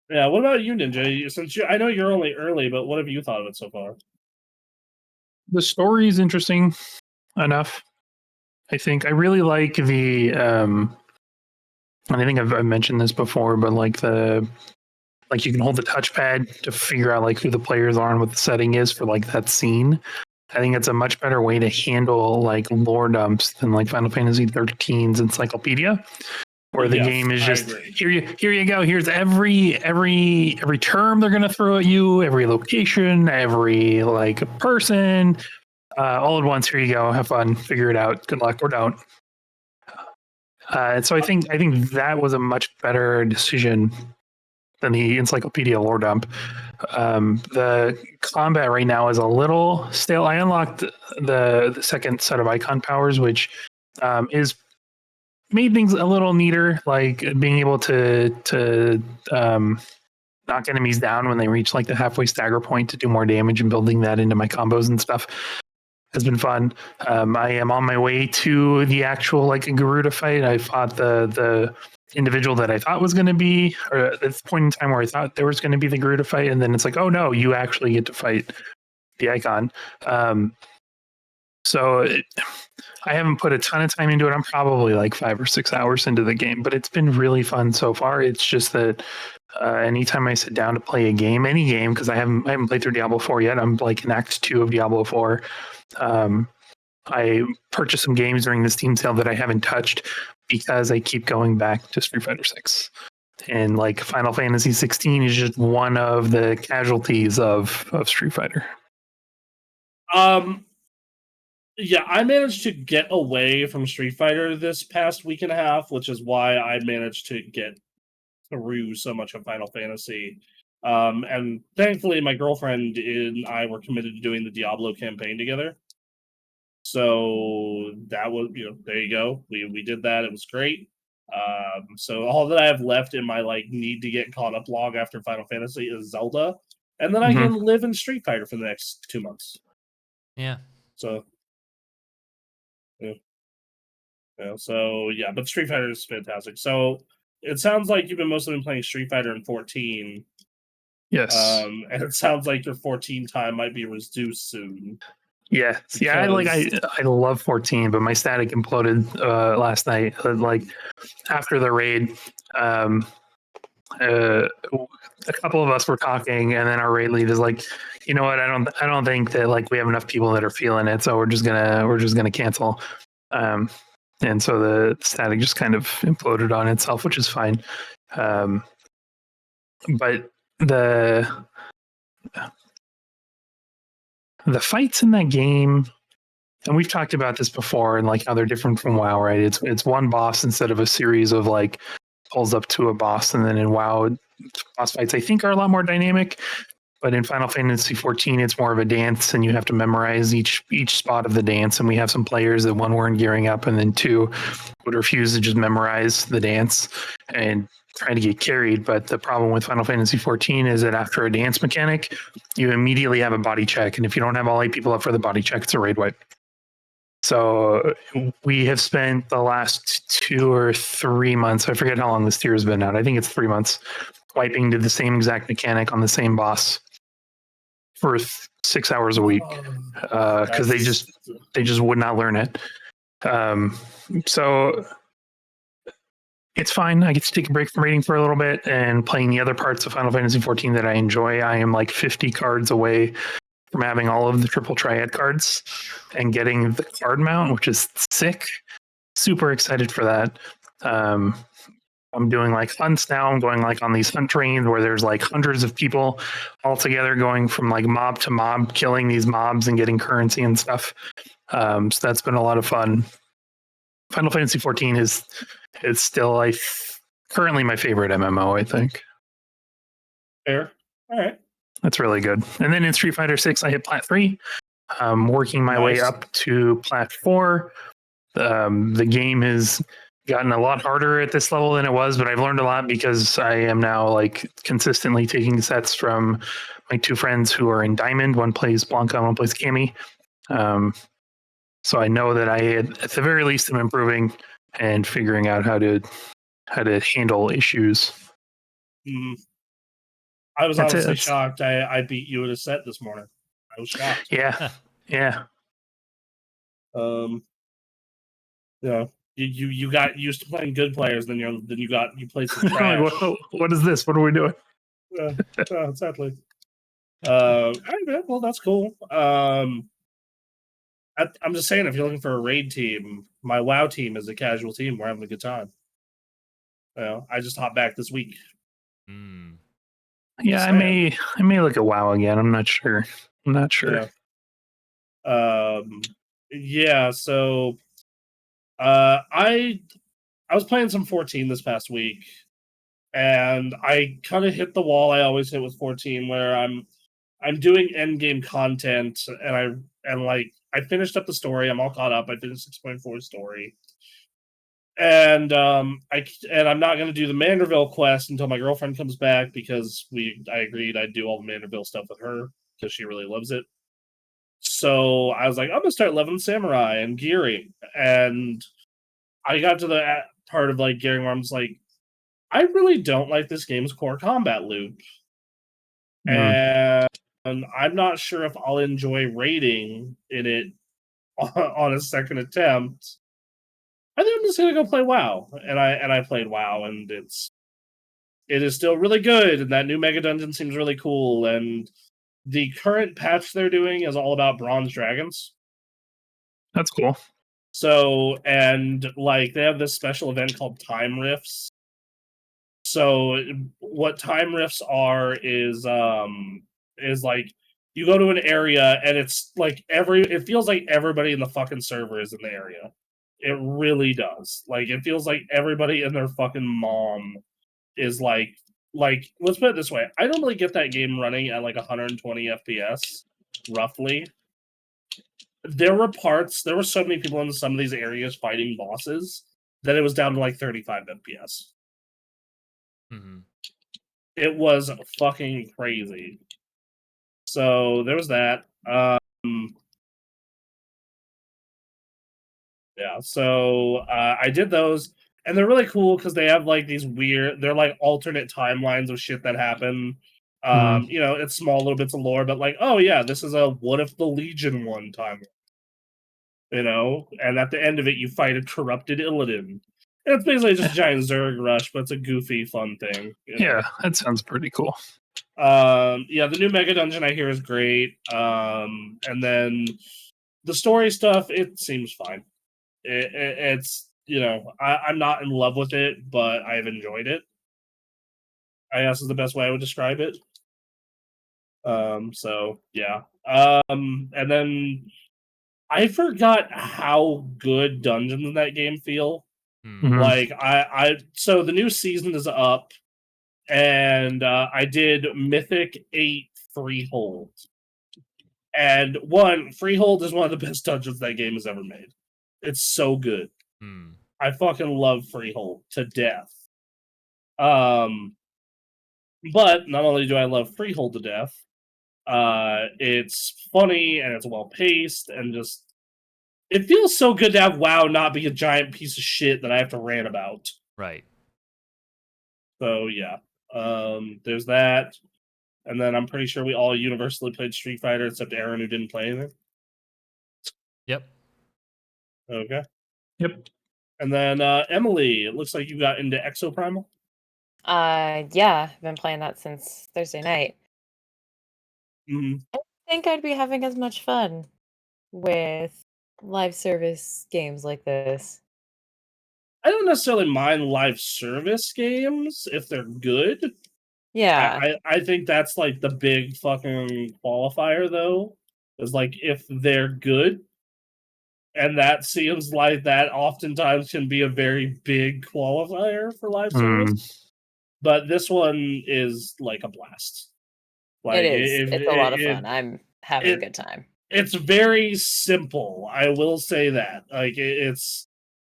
Yeah, what about you, Ninja? Since I know you're only early, but what have you thought of it so far? The story is interesting enough. I think I really like the and I think I've mentioned this before, but like you can hold the touchpad to figure out like who the players are and what the setting is for like that scene. I think it's a much better way to handle like lore dumps than like Final Fantasy 13's encyclopedia, where the game is just here you go. Here's every term they're gonna throw at you, every location, every like person, all at once. Here you go. Have fun. Figure it out. Good luck or don't. So I think that was a much better decision than the encyclopedia lore dump. The combat right now is a little stale. I unlocked the second set of icon powers, which is made things a little neater, like being able to knock enemies down when they reach like the halfway stagger point to do more damage, and building that into my combos and stuff has been fun. I am on my way to the actual like Garuda fight. I fought the individual that I thought was going to be, or at this point in time where I thought there was going to be the Garuda fight, and then it's like, oh no, you actually get to fight the icon. I haven't put a ton of time into it. I'm probably like 5 or 6 hours into the game, but it's been really fun so far. It's just that anytime I sit down to play a game, any game, because I haven't played through Diablo 4 yet. I'm like in Act 2 of Diablo 4. I purchased some games during the Steam sale that I haven't touched because I keep going back to Street Fighter 6. And like Final Fantasy 16 is just one of the casualties of Street Fighter. Yeah, I managed to get away from Street Fighter this past week and a half, which is why I managed to get through so much of Final Fantasy. And thankfully, my girlfriend and I were committed to doing the Diablo campaign together. So that was, there you go. We did that. It was great. So all that I have left in my like need to get caught up log after Final Fantasy is Zelda, and then I can live in Street Fighter for the next 2 months. Yeah. So, yeah. So yeah, but Street Fighter is fantastic. So it sounds like you've been mostly playing Street Fighter and 14. Yes. And it sounds like your 14 time might be reduced soon. Yeah, yeah. I love 14, but my static imploded last night. Like after the raid, a couple of us were talking, and then our raid lead is like, you know what? I don't think that like we have enough people that are feeling it, so we're just gonna cancel. And so the static just kind of imploded on itself, which is fine. But the fights in that game, and we've talked about this before, and like how they're different from WoW, right? It's one boss instead of a series of like pulls up to a boss, and then in WoW, boss fights I think are a lot more dynamic. But in Final Fantasy 14, it's more of a dance, and you have to memorize each spot of the dance. And we have some players that one weren't gearing up, and then two would refuse to just memorize the dance and try to get carried. But the problem with Final Fantasy 14 is that after a dance mechanic, you immediately have a body check, and if you don't have all 8 people up for the body check, it's a raid wipe. So we have spent the last 2 or 3 months, I forget how long this tier has been out, I think it's 3 months, wiping to the same exact mechanic on the same boss for 6 hours a week because they just would not learn it. So it's fine. I get to take a break from raiding for a little bit and playing the other parts of Final Fantasy 14 that I enjoy. I am like 50 cards away from having all of the triple triad cards and getting the card mount, which is sick. Super excited for that. I'm doing like hunts now. I'm going like on these hunt trains where there's like hundreds of people all together going from like mob to mob, killing these mobs and getting currency and stuff. So that's been a lot of fun. Final Fantasy 14 is still currently my favorite MMO, I think. Fair. All right. That's really good. And then in Street Fighter 6, I hit Plat 3. Working my way up to Plat 4. The game has gotten a lot harder at this level than it was, but I've learned a lot because I am now like consistently taking sets from my 2 friends who are in Diamond. One plays Blanca, one plays Cammy. So I know that at the very least, I'm improving and figuring out how to handle issues. I was honestly shocked. I beat you at a set this morning. I was shocked. Yeah. Yeah. Yeah. You got used to playing good players, then you played some trash. What is this? What are we doing? Exactly. All right, well, that's cool. I'm just saying, if you're looking for a raid team, my WoW team is a casual team. We're having a good time. I just hopped back this week. Yeah, I may look at WoW again. I'm not sure. Yeah. So, I was playing some 14 this past week, and I kind of hit the wall I always hit with 14, where I'm doing end game content, and I finished up the story. I'm all caught up. I finished 6.4 story. And I'm not going to do the Manderville quest until my girlfriend comes back, because I agreed I'd do all the Manderville stuff with her because she really loves it. So I was like, I'm going to start leveling Samurai and gearing. And I got to the part of like gearing where I'm just like, I really don't like this game's core combat loop. And I'm not sure if I'll enjoy raiding in it on a second attempt. I think I'm just gonna go play WoW, and I played WoW, and it is still really good, and that new mega dungeon seems really cool, and the current patch they're doing is all about bronze dragons. That's cool. So, and like they have this special event called Time Rifts. So what Time Rifts are is like you go to an area, and it's like it feels like everybody in the fucking server is in the area. It really does. Like, it feels like everybody and their fucking mom is like, let's put it this way. I normally get that game running at like 120 FPS, roughly. There were so many people in some of these areas fighting bosses then it was down to like 35 FPS. Mm-hmm. It was fucking crazy. So there was that. Yeah, so I did those, and they're really cool because they have like these weird, they're like alternate timelines of shit that happen. You know, it's small little bits of lore, but like, oh yeah, this is a what if the Legion won timeline. You know, and at the end of it, you fight a corrupted Illidan. And it's basically just a giant Zerg rush, but it's a goofy, fun thing. You know? Yeah, that sounds pretty cool. Yeah, the new Mega Dungeon I hear is great. And then the story stuff, it seems fine. It's, you know, I'm not in love with it, but I've enjoyed it. I guess is the best way I would describe it. So yeah. And then I forgot how good dungeons in that game feel. Mm-hmm. Like so the new season is up, and I did Mythic 8 Freehold. And Freehold is one of the best dungeons that game has ever made. It's so good. Mm. I fucking love Freehold to death. But not only do I love Freehold to death, it's funny and it's well paced and just it feels so good to have WoW not be a giant piece of shit that I have to rant about. Right. So yeah, there's that, and then I'm pretty sure we all universally played Street Fighter except Aaron, who didn't play anything. Yep. Okay. Yep. And then Emily, it looks like you got into Exoprimal. Yeah, I've been playing that since Thursday night. Mm-hmm. I think I'd be having as much fun with live service games like this. I don't necessarily mind live service games if they're good. Yeah. I think that's like the big fucking qualifier, though, is like if they're good. And that seems like that oftentimes can be a very big qualifier for live service. But this one is like a blast. Like it is. It's a lot of fun. I'm having a good time. It's very simple. I will say that. Like it's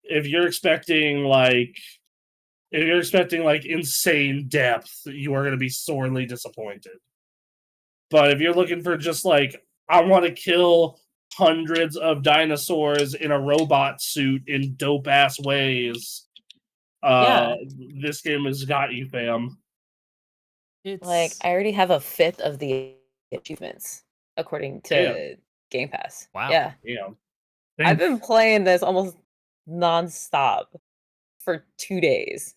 if you're expecting like insane depth, you are going to be sorely disappointed. But if you're looking for just like I want to kill hundreds of dinosaurs in a robot suit in dope ass ways, this game has got you, fam. It's like I already have a fifth of the achievements according to Gamekast. Wow. Yeah. Yeah. I've been playing this almost nonstop for 2 days.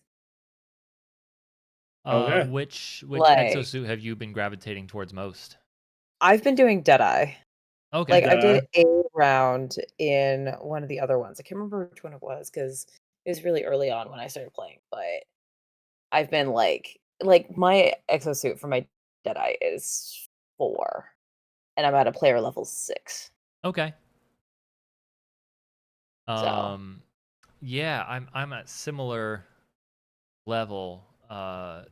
Okay. Which Like- exosuit have you been gravitating towards most? I've been doing Deadeye. Okay. Like I did a round in one of the other ones. I can't remember which one it was because it was really early on when I started playing. But I've been like my exosuit for my Deadeye is 4, and I'm at a player level 6. Okay. So. Yeah, I'm at similar level. I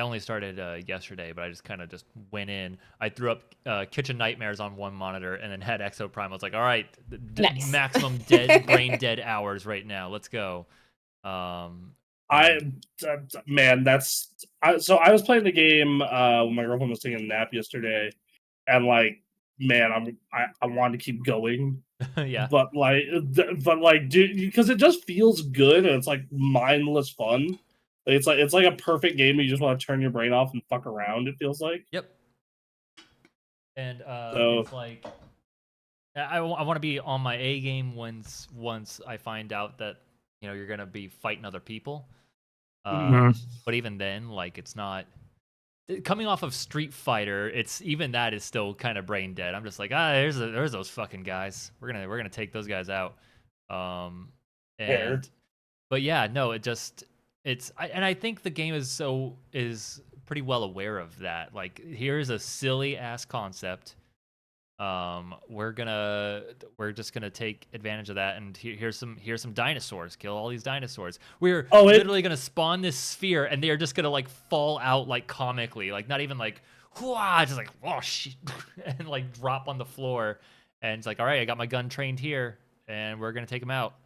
only started yesterday, but I just kind of just went in. I threw up Kitchen Nightmares on one monitor and then had Exoprime. I was like, all right, Nice. maximum brain dead hours right now. Let's go. Man, so I was playing the game when my girlfriend was taking a nap yesterday, and like, man, I wanted to keep going. Yeah. But dude, because it just feels good and it's like mindless fun. It's like a perfect game. You just want to turn your brain off and fuck around. It feels like. Yep. And So, it's like I want to be on my A game once I find out that you're gonna be fighting other people. But even then, like it's not coming off of Street Fighter. It's even that is still kind of brain dead. I'm just like there's those fucking guys. We're gonna take those guys out. But yeah, no, I think the game is pretty well aware of that. Like here's a silly ass concept. We're just gonna take advantage of that, and here's some dinosaurs. Kill all these dinosaurs. We're literally gonna spawn this sphere, and they are just gonna like fall out like comically, like not even like just like oh shit, and like drop on the floor, and it's like all right, I got my gun trained here, and we're gonna take them out.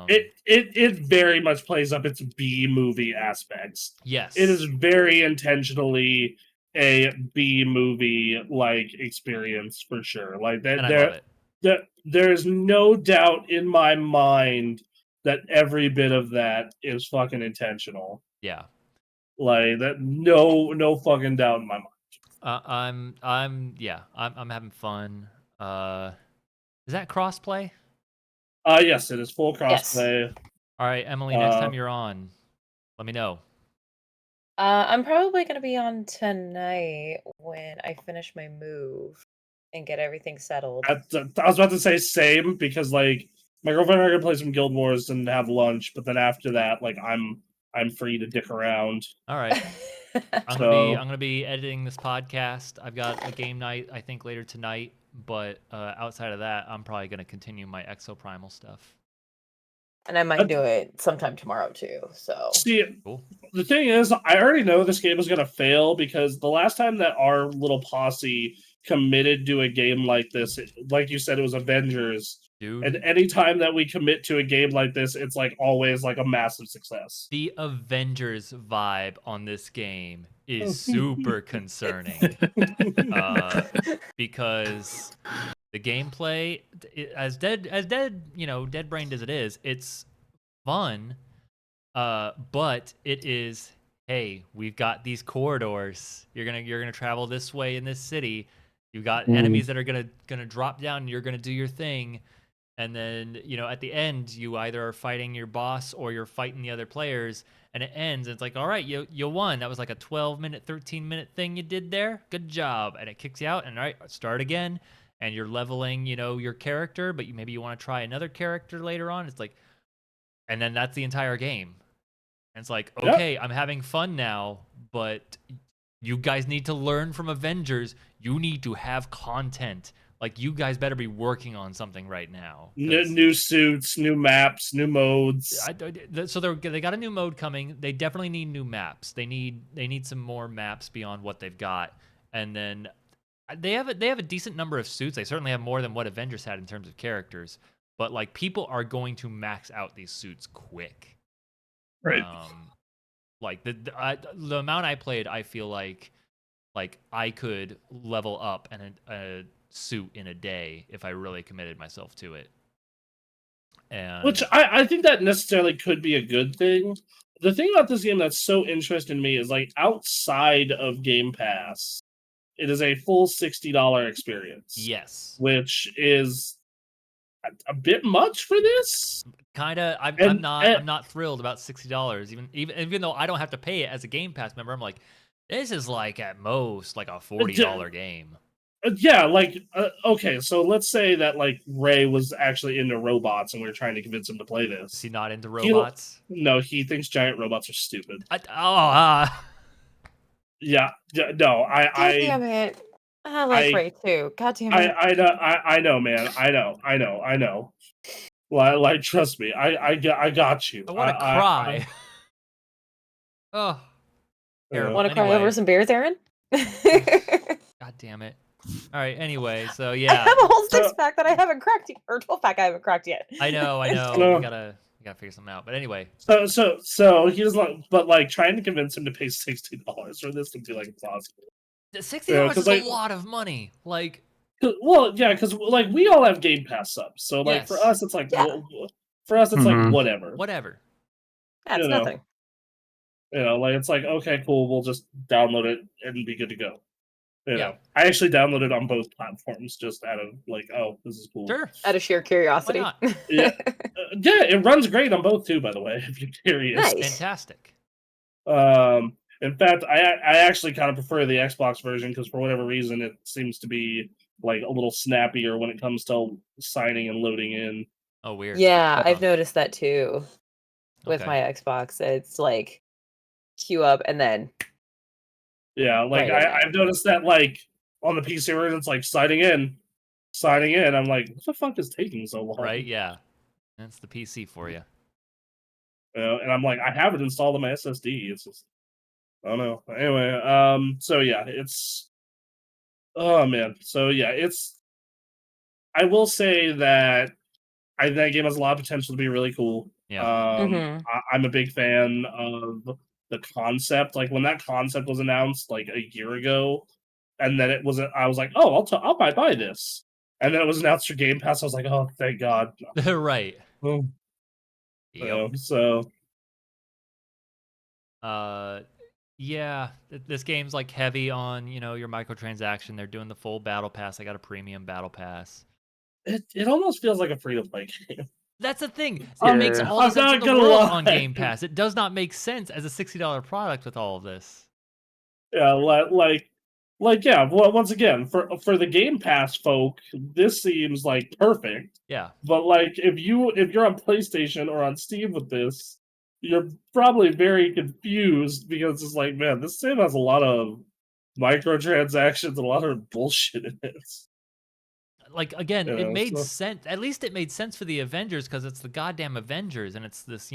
It very much plays up its B movie aspects. Yes, it is very intentionally a B movie like experience for sure. Like that, and I love it. There's no doubt in my mind that every bit of that is fucking intentional. Yeah, like that. No fucking doubt in my mind. I'm having fun. Is that crossplay? Yes, it is full crossplay. All right, Emily, next time you're on, let me know. I'm probably going to be on tonight when I finish my move and get everything settled. I was about to say same, because like my girlfriend and I are gonna play some Guild Wars and have lunch, but then after that, like I'm free to dick around. All right. I'm gonna be editing this podcast. I've got a game night I think later tonight, but outside of that, I'm probably gonna continue my Exoprimal stuff. And I might do it sometime tomorrow too. So see, cool. The thing is, I already know this game is gonna fail, because the last time that our little posse committed to a game like this, like you said, it was Avengers. Dude. And anytime that we commit to a game like this, it's like always like a massive success. The Avengers vibe on this game is super concerning. Because the gameplay, as dead brained as it is, it's fun. But it is, hey, we've got these corridors. You're gonna travel this way in this city. You've got enemies that are gonna drop down, and you're gonna do your thing. And then, at the end, you either are fighting your boss or you're fighting the other players, and it ends. And it's like, all right, you won. That was like a 12-minute, 13-minute thing you did there. Good job. And it kicks you out, and all right, start again. And you're leveling, your character, but maybe you want to try another character later on. It's like, and then that's the entire game. And it's like, okay, I'm having fun now, but you guys need to learn from Avengers. You need to have content. Like, you guys better be working on something right now. New suits, new maps, new modes. So they got a new mode coming. They definitely need new maps. They need some more maps beyond what they've got. And then they have a decent number of suits. They certainly have more than what Avengers had in terms of characters. But like, people are going to max out these suits quick. Right. Like the amount I played, I feel like I could level up a suit in a day if I really committed myself to it. And which I think that necessarily could be a good thing. The thing about this game that's so interesting to me is, like, outside of Game Pass, it is a full $60 experience. Yes. Which is a bit much for this. Kinda. I'm not thrilled about $60. Even though I don't have to pay it as a Game Pass member, I'm like, this is like at most like a $40 game. Yeah, like, okay, so let's say that, like, Ray was actually into robots and we were trying to convince him to play this. Is he not into robots? No, he thinks giant robots are stupid. Yeah, no, God damn it. I like Ray too. God damn it. I know, man. I know. Like, trust me, I got you. I want to cry. Oh. Want to cry over some beers, Aaron? God damn it. All right, anyway, so yeah. I have a whole six-pack that I haven't cracked yet, or 12-pack I haven't cracked yet. I know. We gotta figure something out. But anyway. So he doesn't, but like, trying to convince him to pay $60 for this would be like impossible. $60 is a lot of money. Like, well, yeah, because like we all have Game Pass subs, so like for us it's like like whatever. That's nothing. Like, it's like, okay, cool, we'll just download it and be good to go. You know, I actually downloaded on both platforms just out of like, oh, this is cool. Sure. Out of sheer curiosity. Why not? Yeah, it runs great on both too, by the way, if you're curious. Nice. Fantastic. In fact, I actually kind of prefer the Xbox version because for whatever reason it seems to be like a little snappier when it comes to signing and loading in. Oh, weird. Yeah, I've noticed that too with my Xbox. It's like queue up and then. Yeah, like I've noticed that like on the PC version it's like signing in. I'm like, what the fuck is taking so long? Right? Yeah, that's the PC for you. And I'm like, I have it installed on my SSD. It's just, I don't know. Anyway, so yeah, it's, oh man, so yeah, it's. I will say that I think that game has a lot of potential to be really cool. Yeah. I'm a big fan of the concept. Like when that concept was announced like a year ago, and then I was like, oh, I'll buy this. And then it was announced for Game Pass. I was like, oh, thank God. Right. Yep. So. Yeah, this game's like heavy on, your microtransaction. They're doing the full battle pass. I got a premium battle pass. It almost feels like a free-to-play game. That's the thing. It makes all the sense in the world on Game Pass. It does not make sense as a $60 product with all of this. Yeah, yeah. Well, once again, for the Game Pass folk, this seems like perfect. Yeah. But like, if you're on PlayStation or on Steam with this, you're probably very confused because it's like, man, this game has a lot of microtransactions, a lot of bullshit in it. Like, again, it made sense. At least it made sense for the Avengers because it's the goddamn Avengers, and it's this,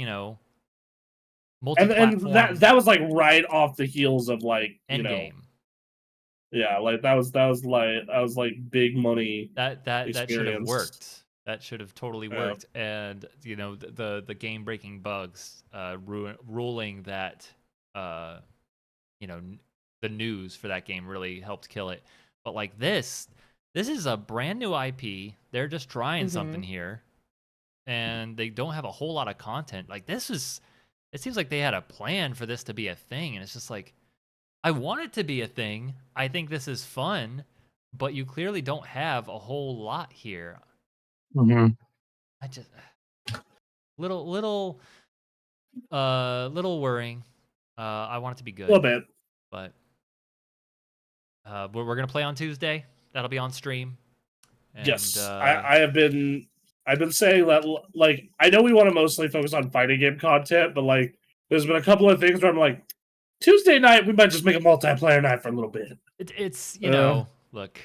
multi-platform. And that was like right off the heels of like Endgame. Yeah, like that was like big money. That should have worked. That should have totally worked. And the game breaking bugs ruling that the news for that game really helped kill it. But like this is a brand new IP. They're just trying something here, and they don't have a whole lot of content. Like it seems like they had a plan for this to be a thing, and it's just like, I want it to be a thing. I think this is fun, but you clearly don't have a whole lot here. I just little worrying. I want it to be good. A little bit, but we're gonna play on Tuesday. That'll be on stream. And, yes, I've been saying that. Like, I know we want to mostly focus on fighting game content, but like, there's been a couple of things where I'm like, Tuesday night we might just make a multiplayer night for a little bit. It's look.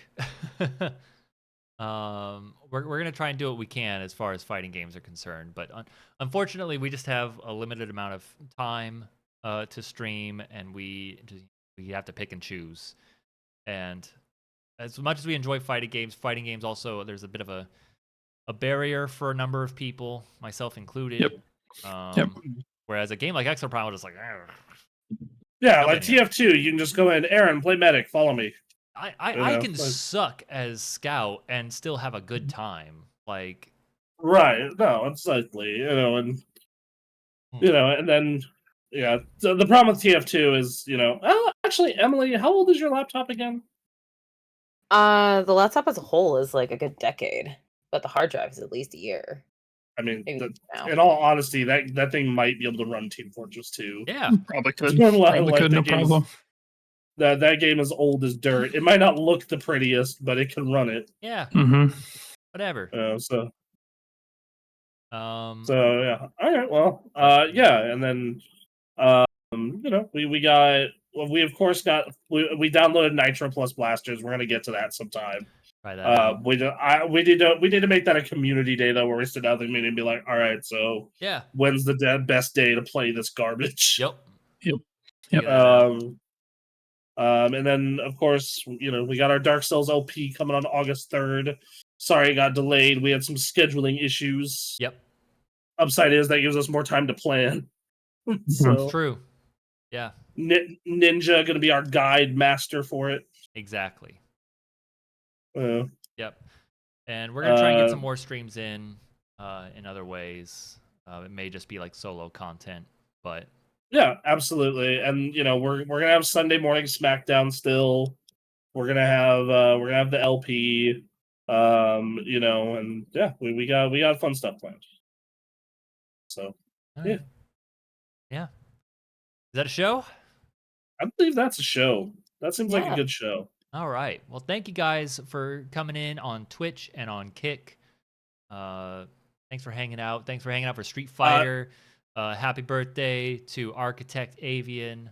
We're gonna try and do what we can as far as fighting games are concerned, but unfortunately, we just have a limited amount of time to stream, and we have to pick and choose. And as much as we enjoy fighting games also, there's a bit of a barrier for a number of people, myself included. Yep. Whereas a game like Exoprime is just like, yeah, like TF2, you can just go in, Aaron, play medic, follow me. I can suck as scout and still have a good time. Like, right? No, exactly. And and then So the problem with TF2 is, actually, Emily, how old is your laptop again? The laptop as a whole is like a good decade, but the hard drive is at least a year. I mean, in all honesty, that thing might be able to run Team Fortress 2. Yeah, probably could. No problem. That game is old as dirt. It might not look the prettiest, but it can run it. Yeah. Whatever. So yeah. All right. Well. Yeah. And then, we of course we downloaded Nitro plus Blasters. We're gonna get to that sometime. Try that. We need to make that a community day though, where we sit down with the community and be like, all right, so yeah, when's the best day to play this garbage? Yep. And then of course, we got our Dark Souls LP coming on August 3rd. Sorry, it got delayed. We had some scheduling issues. Yep. Upside is that gives us more time to plan. So true. Yeah. Ninja gonna be our guide master for it. Exactly. Yep. And we're gonna try and get some more streams in other ways. It may just be like solo content, but yeah, absolutely. And we're gonna have Sunday morning SmackDown still. We're gonna have the LP. And yeah, we got fun stuff planned. So yeah. Is that a show? I believe that's a show. That seems like a good show. All right. Well, thank you guys for coming in on Twitch and on Kick. Thanks for hanging out. Thanks for hanging out for Street Fighter. Happy birthday to Architect Avian.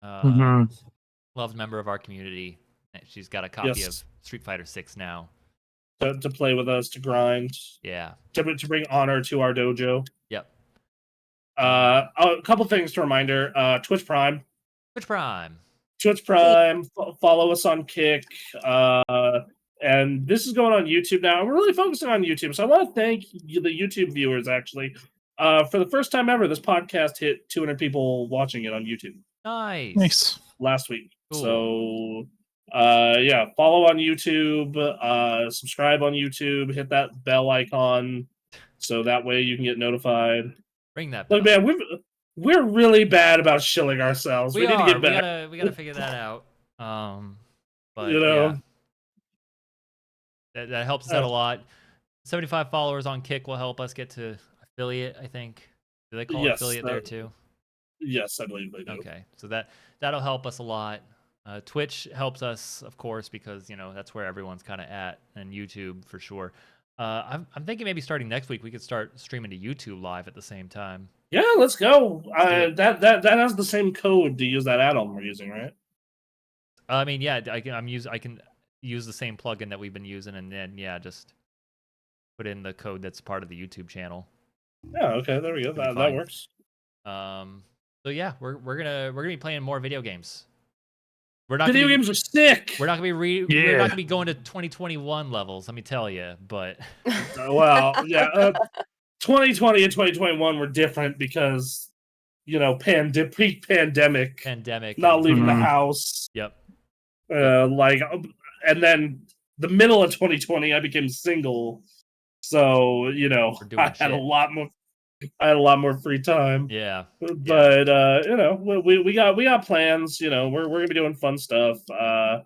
Loved member of our community. She's got a copy of Street Fighter 6 now. To play with us, to grind. Yeah. To bring honor to our dojo. Yep. A couple things to reminder. Twitch Prime. Twitch Prime. Follow us on Kick. And this is going on YouTube now. We're really focusing on YouTube. So I want to thank the YouTube viewers, actually. For the first time ever, this podcast hit 200 people watching it on YouTube. Nice. Last week. Cool. So, yeah, follow on YouTube, subscribe on YouTube, hit that bell icon, so that way you can get notified. Ring that bell. Look, man, we're really bad about shilling ourselves. We need to get better. We gotta figure that out. But you know, yeah, that helps us out a lot. 75 followers on Kick will help us get to affiliate, I think. Do they call it affiliate there too? Yes, I believe they do. Okay, so that'll help us a lot. Twitch helps us, of course, because that's where everyone's kind of at, and YouTube for sure. I'm thinking maybe starting next week we could start streaming to YouTube live at the same time. Yeah, let's go. That has the same code to use that add-on we're using, right? I mean, yeah, I can use the same plugin that we've been using, and then just put in the code that's part of the YouTube channel. Yeah. Okay. There we go. That works. So yeah, we're gonna be playing more video games. Video games are sick. We're not gonna be we're not gonna be going to 2021 levels. Let me tell you, but well, yeah. 2020 and 2021 were different because pre-pandemic, not leaving the house. Yep. And then the middle of 2020, I became single, so I had a lot more free time. Yeah. But we got plans. We're gonna be doing fun stuff. So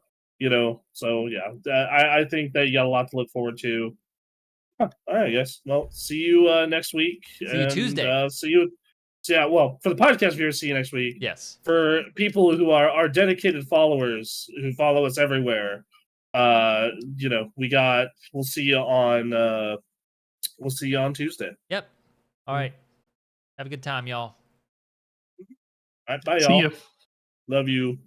yeah, I think that you got a lot to look forward to. All right, I guess. Well, see you next week. See you Tuesday. See you. Yeah, well, for the podcast viewers, see you next week. Yes. For people who are our dedicated followers who follow us everywhere, we'll see you on Tuesday. Yep. All right. Have a good time, y'all. All right, bye, y'all. See ya. Love you.